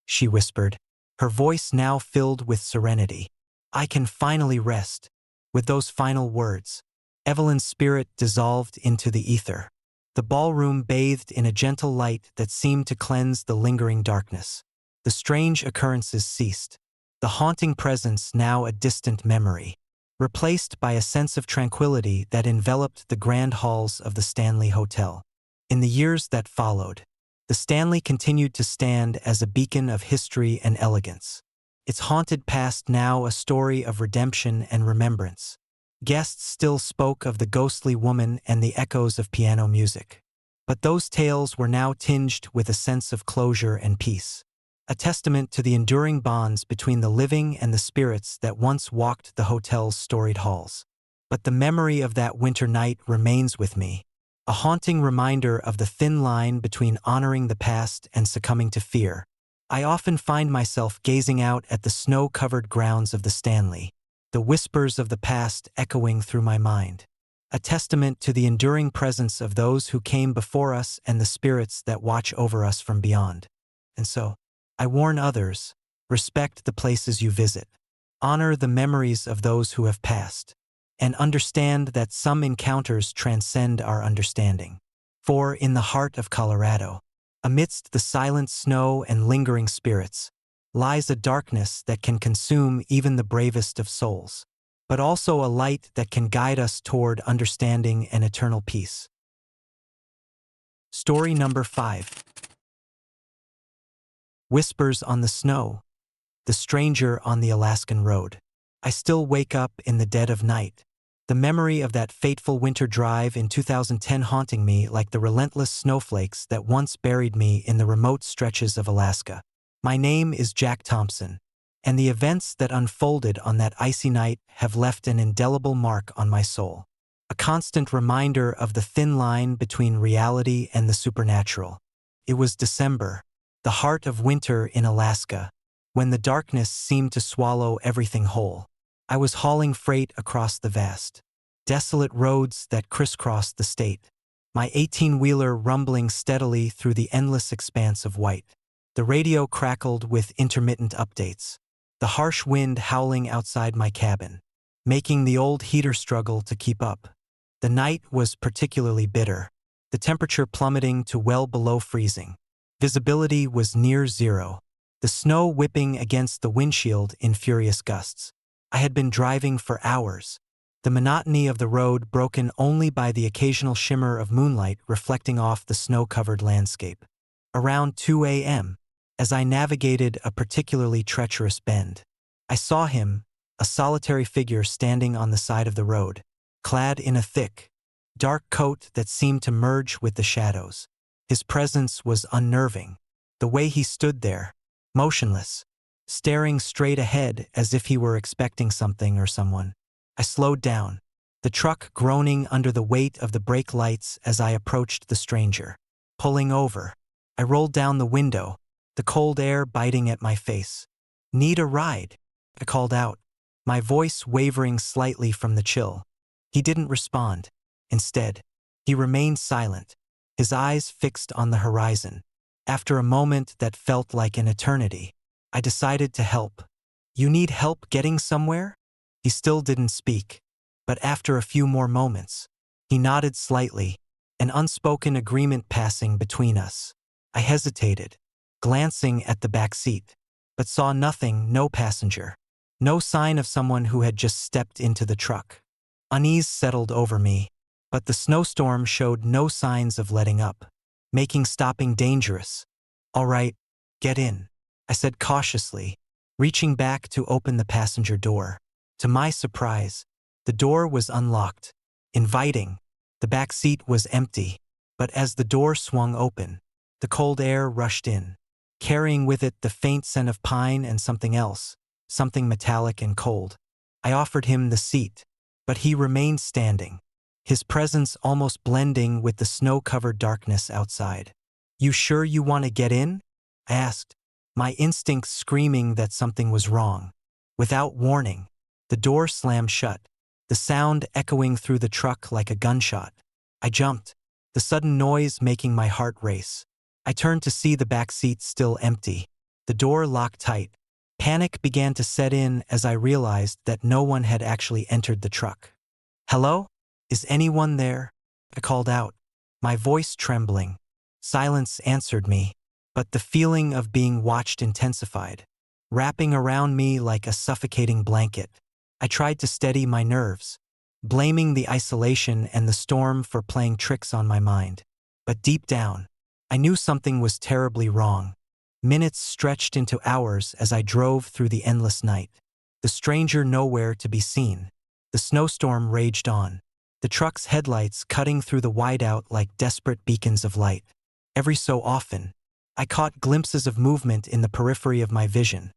she whispered, her voice now filled with serenity. "I can finally rest." With those final words, Evelyn's spirit dissolved into the ether. The ballroom bathed in a gentle light that seemed to cleanse the lingering darkness. The strange occurrences ceased, the haunting presence now a distant memory. replaced by a sense of tranquility that enveloped the grand halls of the Stanley Hotel. In the years that followed, the Stanley continued to stand as a beacon of history and elegance, its haunted past now a story of redemption and remembrance. Guests still spoke of the ghostly woman and the echoes of piano music. But those tales were now tinged with a sense of closure and peace, a testament to the enduring bonds between the living and the spirits that once walked the hotel's storied halls. But the memory of that winter night remains with me, a haunting reminder of the thin line between honoring the past and succumbing to fear. I often find myself gazing out at the snow-covered grounds of the Stanley, the whispers of the past echoing through my mind, a testament to the enduring presence of those who came before us and the spirits that watch over us from beyond. And so, I warn others, respect the places you visit, honor the memories of those who have passed, and understand that some encounters transcend our understanding. For in the heart of Colorado, amidst the silent snow and lingering spirits, lies a darkness that can consume even the bravest of souls, but also a light that can guide us toward understanding and eternal peace. Story number 5. Whispers on the Snow. The Stranger on the Alaskan Road. I still wake up in the dead of night, the memory of that fateful winter drive in 2010 haunting me like the relentless snowflakes that once buried me in the remote stretches of Alaska. My name is Jack Thompson, and the events that unfolded on that icy night have left an indelible mark on my soul, a constant reminder of the thin line between reality and the supernatural. It was December, the heart of winter in Alaska, when the darkness seemed to swallow everything whole. I was hauling freight across the vast, desolate roads that crisscrossed the state, my 18-wheeler rumbling steadily through the endless expanse of white. The radio crackled with intermittent updates, the harsh wind howling outside my cabin, making the old heater struggle to keep up. The night was particularly bitter, the temperature plummeting to well below freezing. Visibility was near zero, the snow whipping against the windshield in furious gusts. I had been driving for hours, the monotony of the road broken only by the occasional shimmer of moonlight reflecting off the snow-covered landscape. Around 2 a.m., as I navigated a particularly treacherous bend, I saw him, a solitary figure standing on the side of the road, clad in a thick, dark coat that seemed to merge with the shadows. His presence was unnerving, the way he stood there, motionless, staring straight ahead as if he were expecting something or someone. I slowed down, the truck groaning under the weight of the brake lights as I approached the stranger. Pulling over, I rolled down the window, the cold air biting at my face. "Need a ride?" I called out, my voice wavering slightly from the chill. He didn't respond. Instead, he remained silent, his eyes fixed on the horizon. After a moment that felt like an eternity, I decided to help. "You need help getting somewhere?" He still didn't speak, but after a few more moments, he nodded slightly, an unspoken agreement passing between us. I hesitated, glancing at the back seat, but saw nothing, no passenger, no sign of someone who had just stepped into the truck. Unease settled over me, but the snowstorm showed no signs of letting up, making stopping dangerous. "All right, get in," I said cautiously, reaching back to open the passenger door. To my surprise, the door was unlocked, inviting. The back seat was empty, but as the door swung open, the cold air rushed in, carrying with it the faint scent of pine and something else, something metallic and cold. I offered him the seat, but he remained standing, his presence almost blending with the snow-covered darkness outside. "You sure you want to get in?" I asked, my instincts screaming that something was wrong. Without warning, the door slammed shut, the sound echoing through the truck like a gunshot. I jumped, the sudden noise making my heart race. I turned to see the back seat still empty, the door locked tight. Panic began to set in as I realized that no one had actually entered the truck. "Hello? Is anyone there?" I called out, my voice trembling. Silence answered me, but the feeling of being watched intensified, wrapping around me like a suffocating blanket. I tried to steady my nerves, blaming the isolation and the storm for playing tricks on my mind. But deep down, I knew something was terribly wrong. Minutes stretched into hours as I drove through the endless night. The stranger nowhere to be seen. The snowstorm raged on, the truck's headlights cutting through the whiteout like desperate beacons of light. Every so often, I caught glimpses of movement in the periphery of my vision,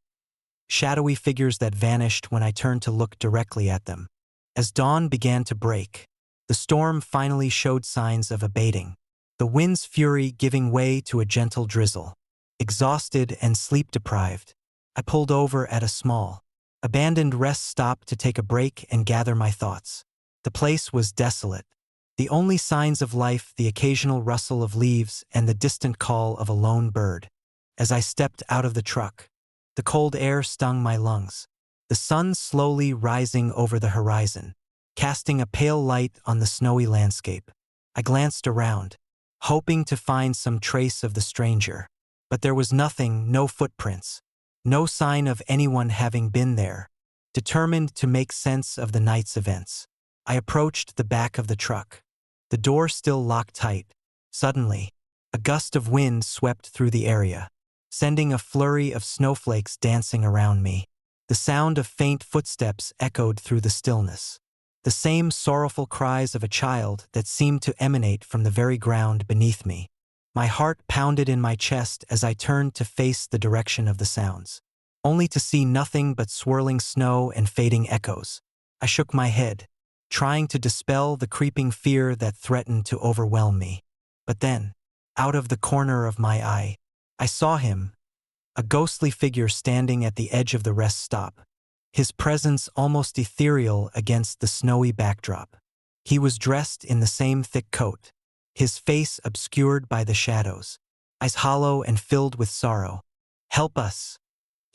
shadowy figures that vanished when I turned to look directly at them. As dawn began to break, the storm finally showed signs of abating, the wind's fury giving way to a gentle drizzle. Exhausted and sleep-deprived, I pulled over at a small, abandoned rest stop to take a break and gather my thoughts. The place was desolate. The only signs of life, the occasional rustle of leaves and the distant call of a lone bird. As I stepped out of the truck, the cold air stung my lungs, the sun slowly rising over the horizon, casting a pale light on the snowy landscape. I glanced around, hoping to find some trace of the stranger. But there was nothing, no footprints, no sign of anyone having been there. Determined to make sense of the night's events, I approached the back of the truck, the door still locked tight. Suddenly, a gust of wind swept through the area, sending a flurry of snowflakes dancing around me. The sound of faint footsteps echoed through the stillness, the same sorrowful cries of a child that seemed to emanate from the very ground beneath me. My heart pounded in my chest as I turned to face the direction of the sounds, only to see nothing but swirling snow and fading echoes. I shook my head, trying to dispel the creeping fear that threatened to overwhelm me. But then, out of the corner of my eye, I saw him, a ghostly figure standing at the edge of the rest stop, his presence almost ethereal against the snowy backdrop. He was dressed in the same thick coat, his face obscured by the shadows, eyes hollow and filled with sorrow. "Help us,"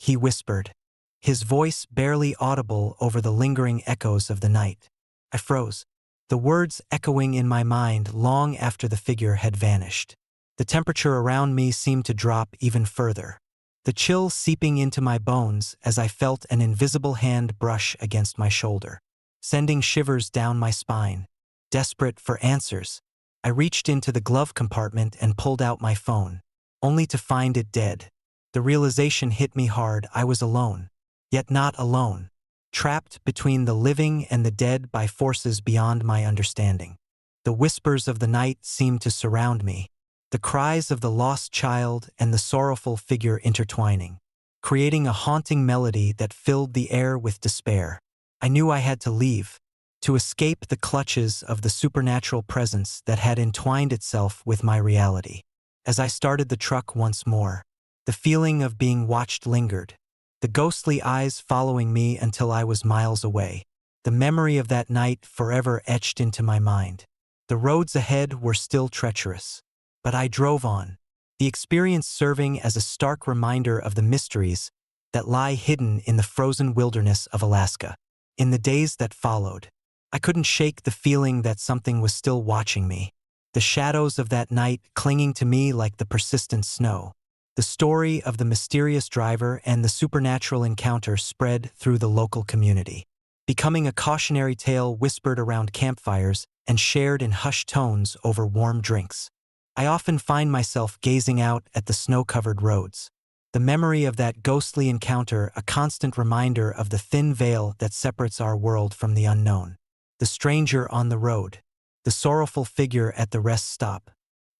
he whispered, his voice barely audible over the lingering echoes of the night. I froze, the words echoing in my mind long after the figure had vanished. The temperature around me seemed to drop even further, the chill seeping into my bones as I felt an invisible hand brush against my shoulder, sending shivers down my spine. Desperate for answers, I reached into the glove compartment and pulled out my phone, only to find it dead. The realization hit me hard. I was alone, yet not alone, trapped between the living and the dead by forces beyond my understanding. The whispers of the night seemed to surround me, the cries of the lost child and the sorrowful figure intertwining, creating a haunting melody that filled the air with despair. I knew I had to leave, to escape the clutches of the supernatural presence that had entwined itself with my reality. As I started the truck once more, the feeling of being watched lingered, the ghostly eyes following me until I was miles away. The memory of that night forever etched into my mind. The roads ahead were still treacherous, but I drove on, the experience serving as a stark reminder of the mysteries that lie hidden in the frozen wilderness of Alaska. In the days that followed, I couldn't shake the feeling that something was still watching me, the shadows of that night clinging to me like the persistent snow. The story of the mysterious driver and the supernatural encounter spread through the local community, becoming a cautionary tale whispered around campfires and shared in hushed tones over warm drinks. I often find myself gazing out at the snow-covered roads, the memory of that ghostly encounter a constant reminder of the thin veil that separates our world from the unknown. The stranger on the road, the sorrowful figure at the rest stop,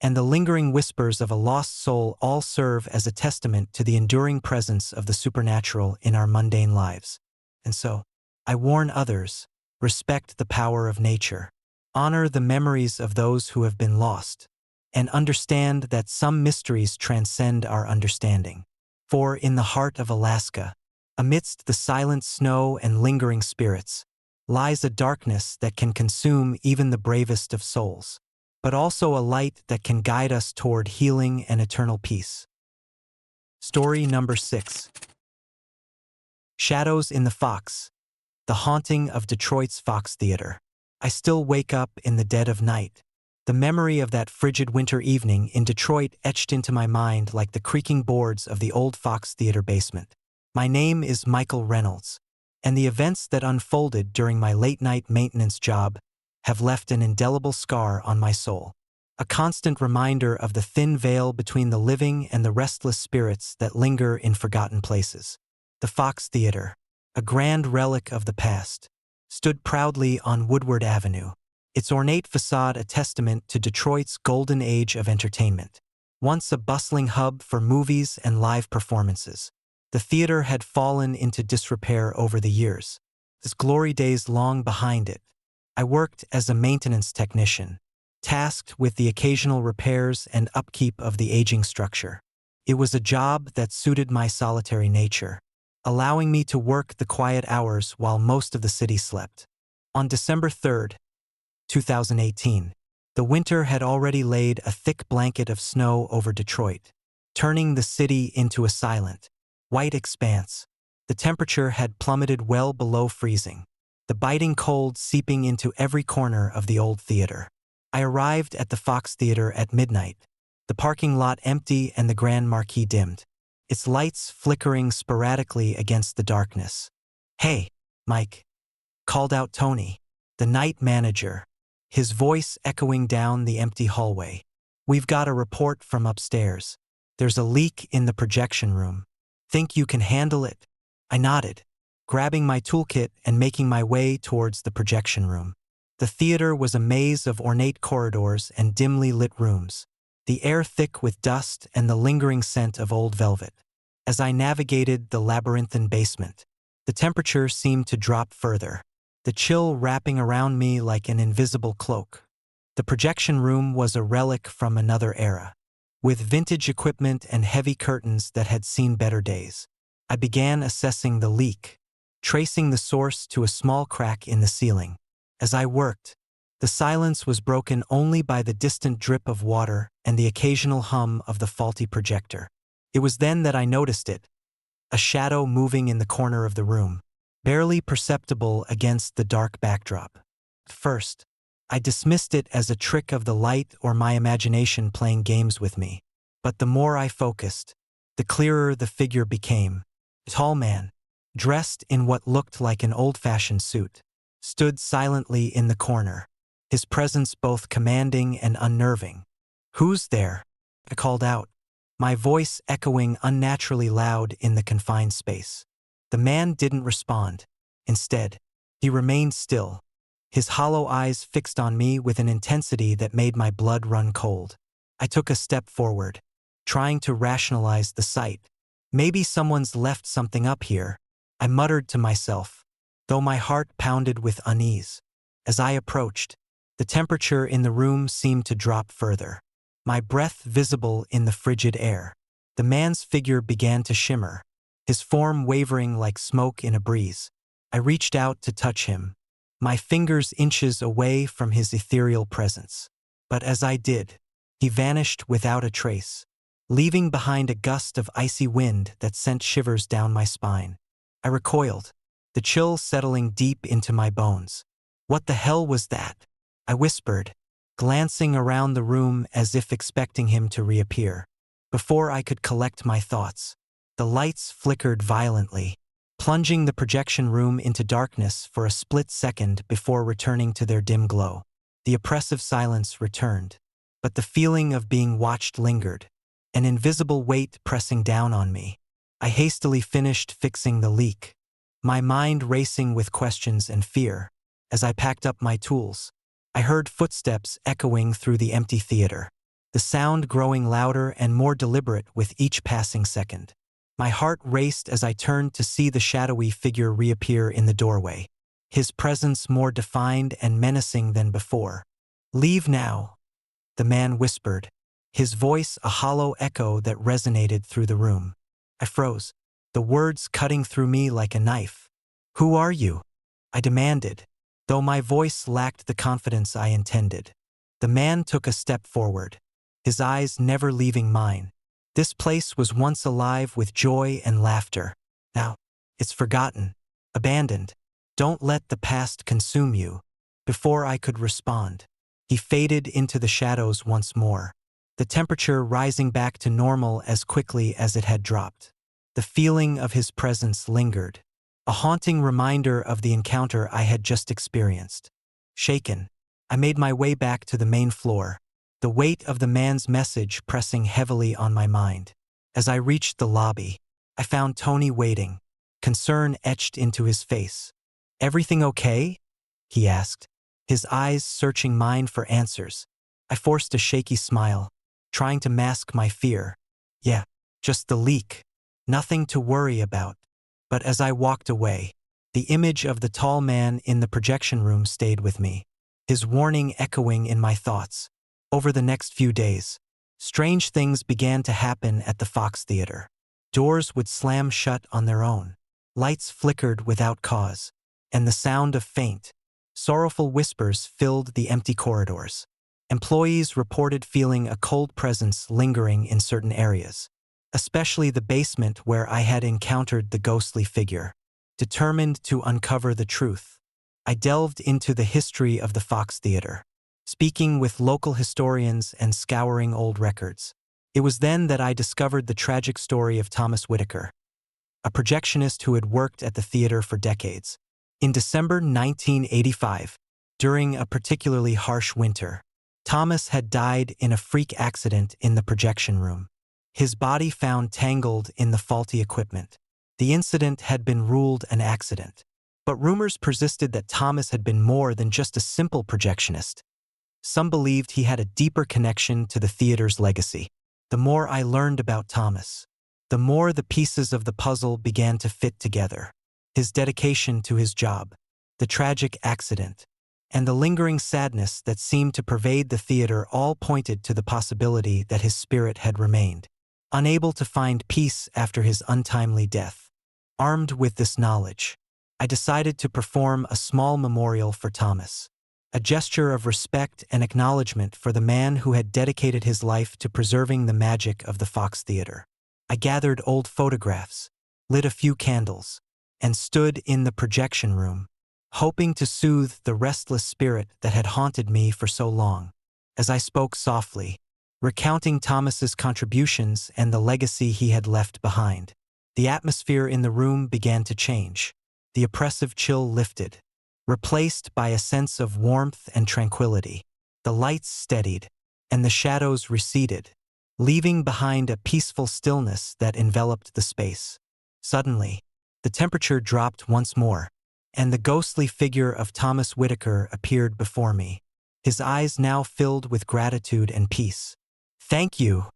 and the lingering whispers of a lost soul all serve as a testament to the enduring presence of the supernatural in our mundane lives. And so, I warn others, respect the power of nature, honor the memories of those who have been lost, and understand that some mysteries transcend our understanding. For in the heart of Alaska, amidst the silent snow and lingering spirits, lies a darkness that can consume even the bravest of souls, but also a light that can guide us toward healing and eternal peace. Story number 6. Shadows in the Fox, the haunting of Detroit's Fox Theater. I still wake up in the dead of night, the memory of that frigid winter evening in Detroit etched into my mind like the creaking boards of the old Fox Theater basement. My name is Michael Reynolds, and the events that unfolded during my late-night maintenance job have left an indelible scar on my soul. A constant reminder of the thin veil between the living and the restless spirits that linger in forgotten places. The Fox Theater, a grand relic of the past, stood proudly on Woodward Avenue, its ornate facade a testament to Detroit's golden age of entertainment. Once a bustling hub for movies and live performances, the theater had fallen into disrepair over the years, its glory days long behind it. I worked as a maintenance technician, tasked with the occasional repairs and upkeep of the aging structure. It was a job that suited my solitary nature, allowing me to work the quiet hours while most of the city slept. On December 3, 2018, the winter had already laid a thick blanket of snow over Detroit, turning the city into a silent, white expanse. The temperature had plummeted well below freezing, the biting cold seeping into every corner of the old theater. I arrived at the Fox Theater at midnight, the parking lot empty and the grand marquee dimmed, its lights flickering sporadically against the darkness. "Hey, Mike," called out Tony, the night manager, his voice echoing down the empty hallway. "We've got a report from upstairs. There's a leak in the projection room. Think you can handle it?" I nodded, grabbing my toolkit and making my way towards the projection room. The theater was a maze of ornate corridors and dimly lit rooms, the air thick with dust and the lingering scent of old velvet. As I navigated the labyrinthine basement, the temperature seemed to drop further, the chill wrapping around me like an invisible cloak. The projection room was a relic from another era, with vintage equipment and heavy curtains that had seen better days. I began assessing the leak, tracing the source to a small crack in the ceiling. As I worked, the silence was broken only by the distant drip of water and the occasional hum of the faulty projector. It was then that I noticed it, a shadow moving in the corner of the room, barely perceptible against the dark backdrop. At first, I dismissed it as a trick of the light or my imagination playing games with me. But the more I focused, the clearer the figure became. A tall man, dressed in what looked like an old-fashioned suit, stood silently in the corner, his presence both commanding and unnerving. "Who's there?" I called out, my voice echoing unnaturally loud in the confined space. The man didn't respond. Instead, he remained still, his hollow eyes fixed on me with an intensity that made my blood run cold. I took a step forward, trying to rationalize the sight. "Maybe someone's left something up here," I muttered to myself, though my heart pounded with unease. As I approached, the temperature in the room seemed to drop further, my breath visible in the frigid air. The man's figure began to shimmer, his form wavering like smoke in a breeze. I reached out to touch him, my fingers inches away from his ethereal presence. But as I did, he vanished without a trace, leaving behind a gust of icy wind that sent shivers down my spine. I recoiled, the chill settling deep into my bones. "What the hell was that?" I whispered, glancing around the room as if expecting him to reappear. Before I could collect my thoughts, the lights flickered violently, plunging the projection room into darkness for a split second before returning to their dim glow. The oppressive silence returned, but the feeling of being watched lingered, an invisible weight pressing down on me. I hastily finished fixing the leak, my mind racing with questions and fear. As I packed up my tools, I heard footsteps echoing through the empty theater, the sound growing louder and more deliberate with each passing second. My heart raced as I turned to see the shadowy figure reappear in the doorway, his presence more defined and menacing than before. "Leave now," the man whispered, his voice a hollow echo that resonated through the room. I froze, the words cutting through me like a knife. "Who are you?" I demanded, though my voice lacked the confidence I intended. The man took a step forward, his eyes never leaving mine. "This place was once alive with joy and laughter. Now, it's forgotten, abandoned. Don't let the past consume you." Before I could respond, he faded into the shadows once more, the temperature rising back to normal as quickly as it had dropped. The feeling of his presence lingered, a haunting reminder of the encounter I had just experienced. Shaken, I made my way back to the main floor, the weight of the man's message pressing heavily on my mind. As I reached the lobby, I found Tony waiting, concern etched into his face. "Everything okay?" he asked, his eyes searching mine for answers. I forced a shaky smile, trying to mask my fear. "Yeah, just the leak. Nothing to worry about." But as I walked away, the image of the tall man in the projection room stayed with me, his warning echoing in my thoughts. Over the next few days, strange things began to happen at the Fox Theater. Doors would slam shut on their own, lights flickered without cause, and the sound of faint, sorrowful whispers filled the empty corridors. Employees reported feeling a cold presence lingering in certain areas, especially the basement where I had encountered the ghostly figure. Determined to uncover the truth, I delved into the history of the Fox Theater, speaking with local historians and scouring old records. It was then that I discovered the tragic story of Thomas Whitaker, a projectionist who had worked at the theater for decades. In December 1985, during a particularly harsh winter, Thomas had died in a freak accident in the projection room, his body found tangled in the faulty equipment. The incident had been ruled an accident, but rumors persisted that Thomas had been more than just a simple projectionist. Some believed he had a deeper connection to the theater's legacy. The more I learned about Thomas, the more the pieces of the puzzle began to fit together. His dedication to his job, the tragic accident, and the lingering sadness that seemed to pervade the theater all pointed to the possibility that his spirit had remained, unable to find peace after his untimely death. Armed with this knowledge, I decided to perform a small memorial for Thomas, a gesture of respect and acknowledgement for the man who had dedicated his life to preserving the magic of the Fox Theater. I gathered old photographs, lit a few candles, and stood in the projection room, hoping to soothe the restless spirit that had haunted me for so long. As I spoke softly, recounting Thomas's contributions and the legacy he had left behind, the atmosphere in the room began to change. The oppressive chill lifted, replaced by a sense of warmth and tranquility. The lights steadied, and the shadows receded, leaving behind a peaceful stillness that enveloped the space. Suddenly, the temperature dropped once more, and the ghostly figure of Thomas Whitaker appeared before me, his eyes now filled with gratitude and peace. "Thank you,"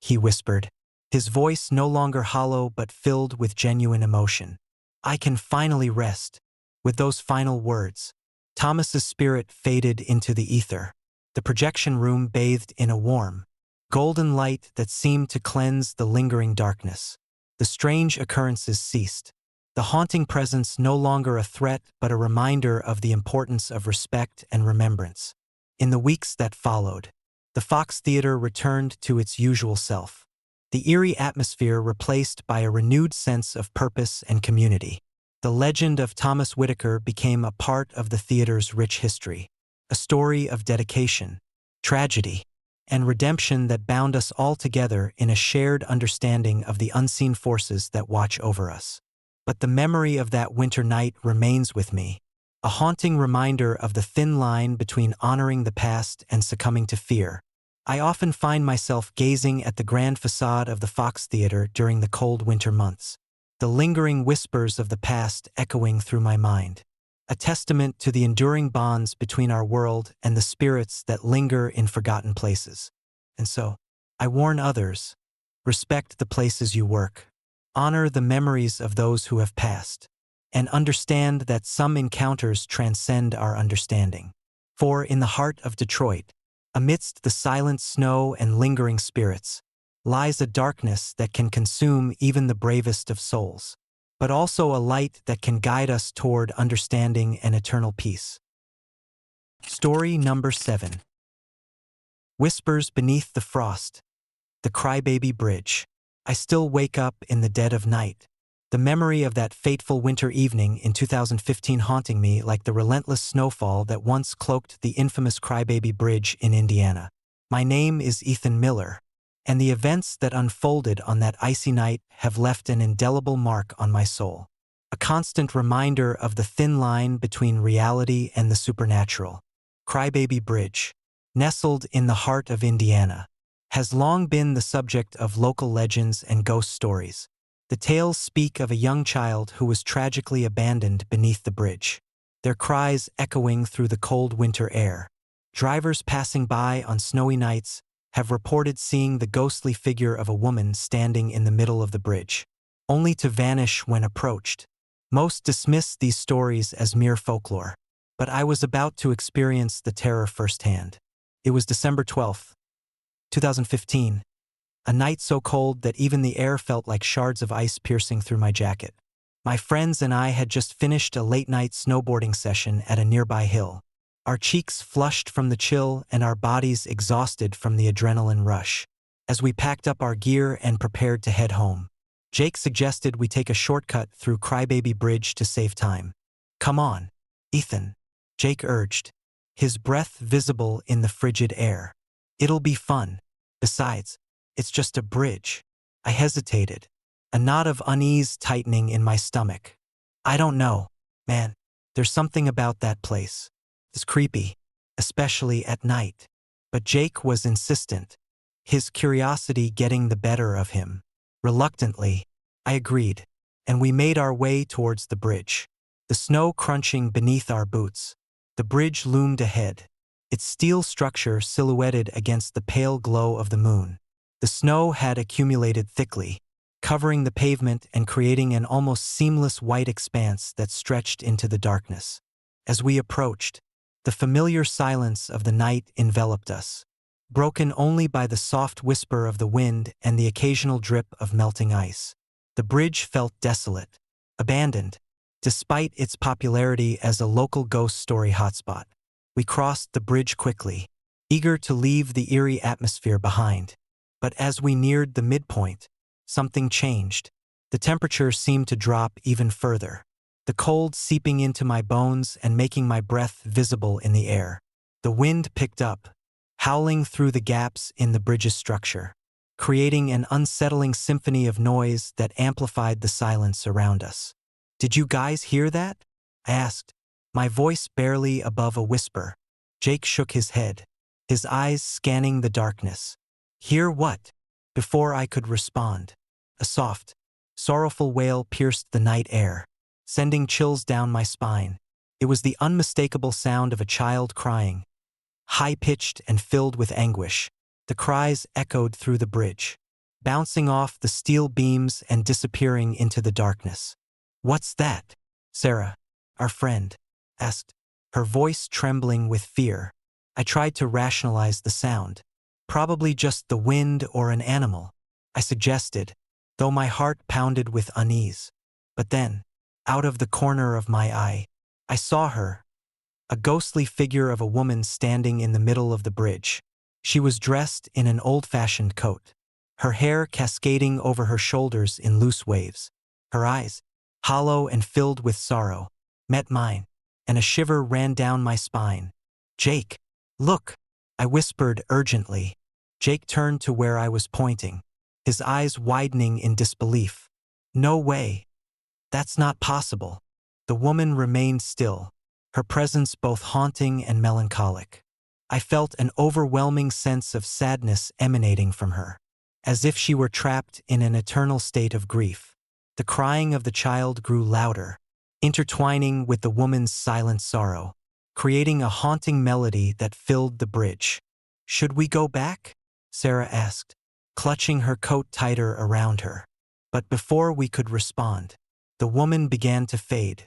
he whispered, his voice no longer hollow but filled with genuine emotion. "I can finally rest." With those final words, Thomas's spirit faded into the ether. The projection room bathed in a warm, golden light that seemed to cleanse the lingering darkness. The strange occurrences ceased, the haunting presence no longer a threat but a reminder of the importance of respect and remembrance. In the weeks that followed, the Fox Theater returned to its usual self, the eerie atmosphere replaced by a renewed sense of purpose and community. The legend of Thomas Whitaker became a part of the theater's rich history, a story of dedication, tragedy, and redemption that bound us all together in a shared understanding of the unseen forces that watch over us. But the memory of that winter night remains with me, a haunting reminder of the thin line between honoring the past and succumbing to fear. I often find myself gazing at the grand facade of the Fox Theater during the cold winter months, the lingering whispers of the past echoing through my mind, a testament to the enduring bonds between our world and the spirits that linger in forgotten places. And so, I warn others, respect the places you work, honor the memories of those who have passed, and understand that some encounters transcend our understanding. For in the heart of Detroit, amidst the silent snow and lingering spirits, lies a darkness that can consume even the bravest of souls, but also a light that can guide us toward understanding and eternal peace. Story number 7. Whispers beneath the frost. The Crybaby Bridge. I still wake up in the dead of night, the memory of that fateful winter evening in 2015 haunting me like the relentless snowfall that once cloaked the infamous Crybaby Bridge in Indiana. My name is Ethan Miller, and the events that unfolded on that icy night have left an indelible mark on my soul. a constant reminder of the thin line between reality and the supernatural. Crybaby Bridge, nestled in the heart of Indiana, has long been the subject of local legends and ghost stories. The tales speak of a young child who was tragically abandoned beneath the bridge, their cries echoing through the cold winter air. Drivers passing by on snowy nights have reported seeing the ghostly figure of a woman standing in the middle of the bridge, only to vanish when approached. Most dismiss these stories as mere folklore, but I was about to experience the terror firsthand. It was December 12th, 2015, a night so cold that even the air felt like shards of ice piercing through my jacket. My friends and I had just finished a late-night snowboarding session at a nearby hill, our cheeks flushed from the chill and our bodies exhausted from the adrenaline rush. As we packed up our gear and prepared to head home, Jake suggested we take a shortcut through Crybaby Bridge to save time. "Come on, Ethan," Jake urged, his breath visible in the frigid air. "It'll be fun. Besides, it's just a bridge." I hesitated, a knot of unease tightening in my stomach. "I don't know, man. There's something about that place. It's creepy, especially at night." But Jake was insistent, his curiosity getting the better of him. Reluctantly, I agreed, and we made our way towards the bridge, the snow crunching beneath our boots. The bridge loomed ahead, its steel structure silhouetted against the pale glow of the moon. The snow had accumulated thickly, covering the pavement and creating an almost seamless white expanse that stretched into the darkness. As we approached, the familiar silence of the night enveloped us, broken only by the soft whisper of the wind and the occasional drip of melting ice. The bridge felt desolate, abandoned, despite its popularity as a local ghost story hotspot. We crossed the bridge quickly, eager to leave the eerie atmosphere behind. But as we neared the midpoint, something changed. The temperature seemed to drop even further, the cold seeping into my bones and making my breath visible in the air. The wind picked up, howling through the gaps in the bridge's structure, creating an unsettling symphony of noise that amplified the silence around us. "Did you guys hear that?" I asked, my voice barely above a whisper. Jake shook his head, his eyes scanning the darkness. "Hear what?" Before I could respond, a soft, sorrowful wail pierced the night air, sending chills down my spine. It was the unmistakable sound of a child crying, high-pitched and filled with anguish. The cries echoed through the bridge, bouncing off the steel beams and disappearing into the darkness. "What's that?" Sarah, our friend, asked, her voice trembling with fear. I tried to rationalize the sound. "Probably just the wind or an animal," I suggested, though my heart pounded with unease. But then, out of the corner of my eye, I saw her, a ghostly figure of a woman standing in the middle of the bridge. She was dressed in an old-fashioned coat, her hair cascading over her shoulders in loose waves. Her eyes, hollow and filled with sorrow, met mine, and a shiver ran down my spine. "Jake, look," I whispered urgently. Jake turned to where I was pointing, his eyes widening in disbelief. "No way. That's not possible." The woman remained still, her presence both haunting and melancholic. I felt an overwhelming sense of sadness emanating from her, as if she were trapped in an eternal state of grief. The crying of the child grew louder, intertwining with the woman's silent sorrow, creating a haunting melody that filled the bridge. "Should we go back?" Sarah asked, clutching her coat tighter around her. But before we could respond, the woman began to fade,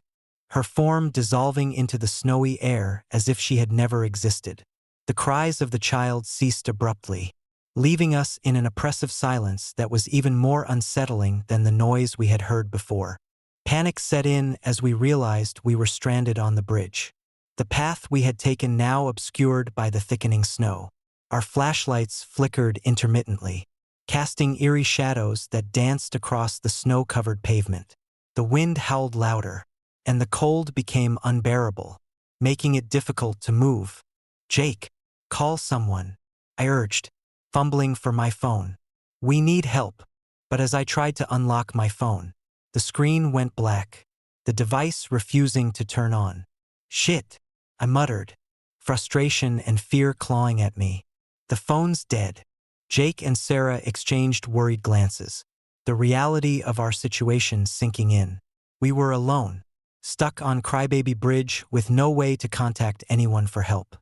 her form dissolving into the snowy air as if she had never existed. The cries of the child ceased abruptly, leaving us in an oppressive silence that was even more unsettling than the noise we had heard before. Panic set in as we realized we were stranded on the bridge, the path we had taken now obscured by the thickening snow. Our flashlights flickered intermittently, casting eerie shadows that danced across the snow-covered pavement. The wind howled louder, and the cold became unbearable, making it difficult to move. "Jake, call someone," I urged, fumbling for my phone. "We need help." But as I tried to unlock my phone, the screen went black, the device refusing to turn on. "Shit," I muttered, frustration and fear clawing at me. "The phone's dead." Jake and Sarah exchanged worried glances, the reality of our situation sinking in. We were alone, stuck on Crybaby Bridge with no way to contact anyone for help.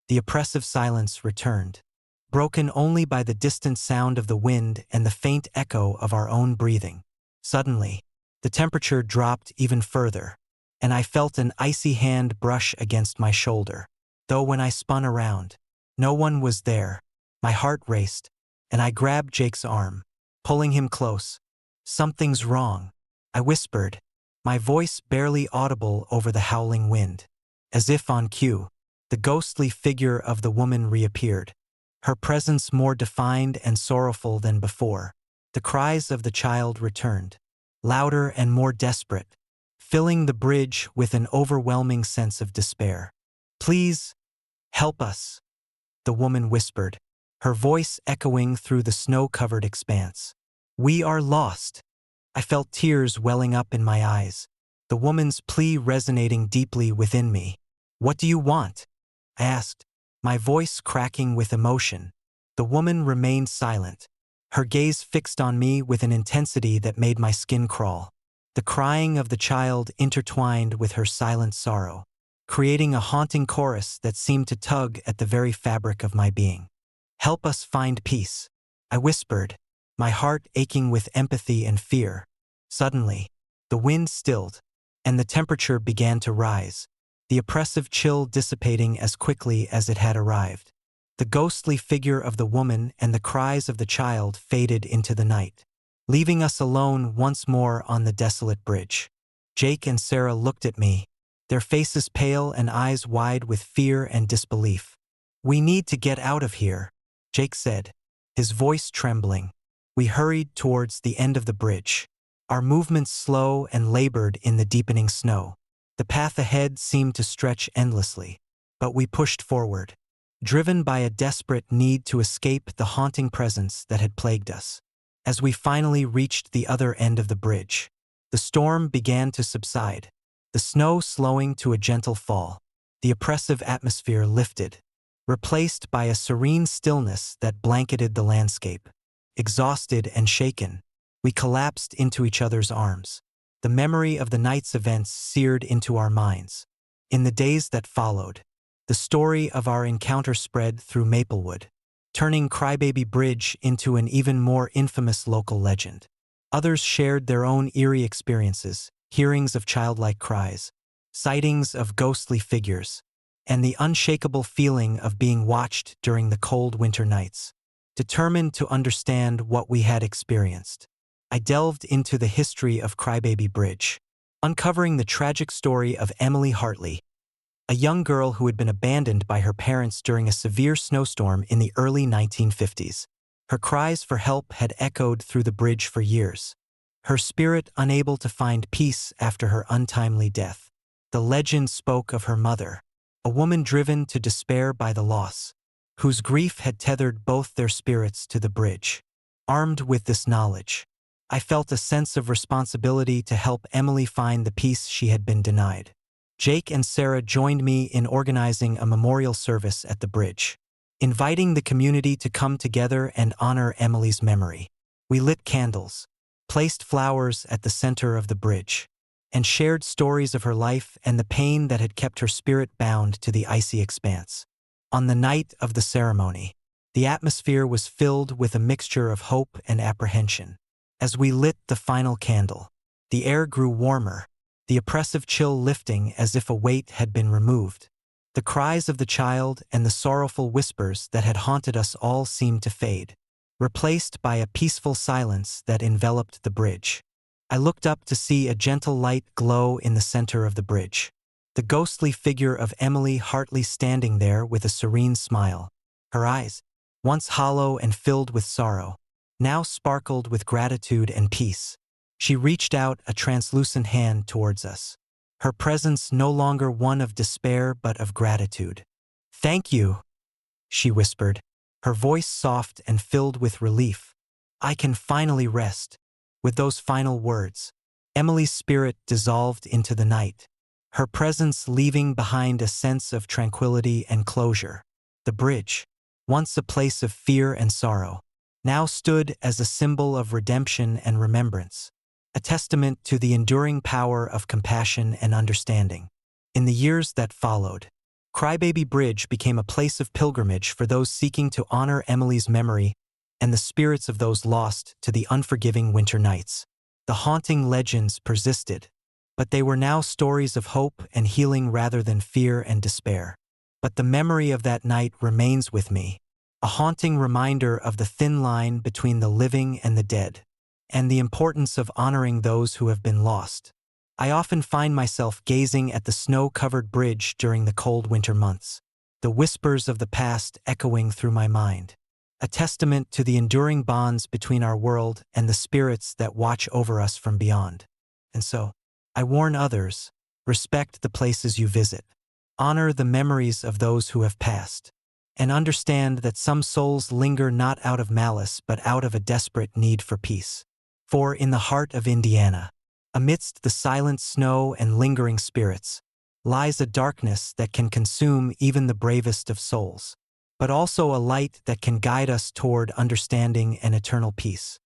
The oppressive silence returned, broken only by the distant sound of the wind and the faint echo of our own breathing. Suddenly, the temperature dropped even further, and I felt an icy hand brush against my shoulder. Though when I spun around, no one was there. My heart raced, and I grabbed Jake's arm, pulling him close. "Something's wrong," I whispered, my voice barely audible over the howling wind. As if on cue, the ghostly figure of the woman reappeared, her presence more defined and sorrowful than before. The cries of the child returned, louder and more desperate, filling the bridge with an overwhelming sense of despair. "Please, help us," the woman whispered, her voice echoing through the snow-covered expanse. "We are lost." I felt tears welling up in my eyes, the woman's plea resonating deeply within me. "What do you want?" I asked, my voice cracking with emotion. The woman remained silent, her gaze fixed on me with an intensity that made my skin crawl. The crying of the child intertwined with her silent sorrow, creating a haunting chorus that seemed to tug at the very fabric of my being. "Help us find peace," I whispered, my heart aching with empathy and fear. Suddenly, the wind stilled, and the temperature began to rise, the oppressive chill dissipating as quickly as it had arrived. The ghostly figure of the woman and the cries of the child faded into the night, leaving us alone once more on the desolate bridge. Jake and Sarah looked at me, their faces pale and eyes wide with fear and disbelief. "We need to get out of here," Jake said, his voice trembling. We hurried towards the end of the bridge, our movements slow and labored in the deepening snow. The path ahead seemed to stretch endlessly, but we pushed forward, driven by a desperate need to escape the haunting presence that had plagued us. As we finally reached the other end of the bridge, the storm began to subside, the snow slowing to a gentle fall. The oppressive atmosphere lifted, replaced by a serene stillness that blanketed the landscape. Exhausted and shaken, we collapsed into each other's arms, the memory of the night's events seared into our minds. In the days that followed, the story of our encounter spread through Maplewood, turning Crybaby Bridge into an even more infamous local legend. Others shared their own eerie experiences, hearings of childlike cries, sightings of ghostly figures, and the unshakable feeling of being watched during the cold winter nights. Determined to understand what we had experienced, I delved into the history of Crybaby Bridge, uncovering the tragic story of Emily Hartley, a young girl who had been abandoned by her parents during a severe snowstorm in the early 1950s. Her cries for help had echoed through the bridge for years, her spirit unable to find peace after her untimely death. The legend spoke of her mother, a woman driven to despair by the loss, whose grief had tethered both their spirits to the bridge. Armed with this knowledge, I felt a sense of responsibility to help Emily find the peace she had been denied. Jake and Sarah joined me in organizing a memorial service at the bridge, inviting the community to come together and honor Emily's memory. We lit candles, placed flowers at the center of the bridge, and shared stories of her life and the pain that had kept her spirit bound to the icy expanse. On the night of the ceremony, the atmosphere was filled with a mixture of hope and apprehension. As we lit the final candle, the air grew warmer, the oppressive chill lifting as if a weight had been removed. The cries of the child and the sorrowful whispers that had haunted us all seemed to fade, replaced by a peaceful silence that enveloped the bridge. I looked up to see a gentle light glow in the center of the bridge, the ghostly figure of Emily Hartley standing there with a serene smile. Her eyes, once hollow and filled with sorrow, now sparkled with gratitude and peace. She reached out a translucent hand towards us, her presence no longer one of despair but of gratitude. "Thank you," she whispered, her voice soft and filled with relief. "I can finally rest." With those final words, Emily's spirit dissolved into the night, her presence leaving behind a sense of tranquility and closure. The bridge, once a place of fear and sorrow, now stood as a symbol of redemption and remembrance, a testament to the enduring power of compassion and understanding. In the years that followed, Crybaby Bridge became a place of pilgrimage for those seeking to honor Emily's memory and the spirits of those lost to the unforgiving winter nights. The haunting legends persisted, but they were now stories of hope and healing rather than fear and despair. But the memory of that night remains with me, a haunting reminder of the thin line between the living and the dead, and the importance of honoring those who have been lost. I often find myself gazing at the snow-covered bridge during the cold winter months, the whispers of the past echoing through my mind, a testament to the enduring bonds between our world and the spirits that watch over us from beyond. And so, I warn others, respect the places you visit, honor the memories of those who have passed, and understand that some souls linger not out of malice but out of a desperate need for peace. For in the heart of Indiana, amidst the silent snow and lingering spirits, lies a darkness that can consume even the bravest of souls, but also a light that can guide us toward understanding and eternal peace.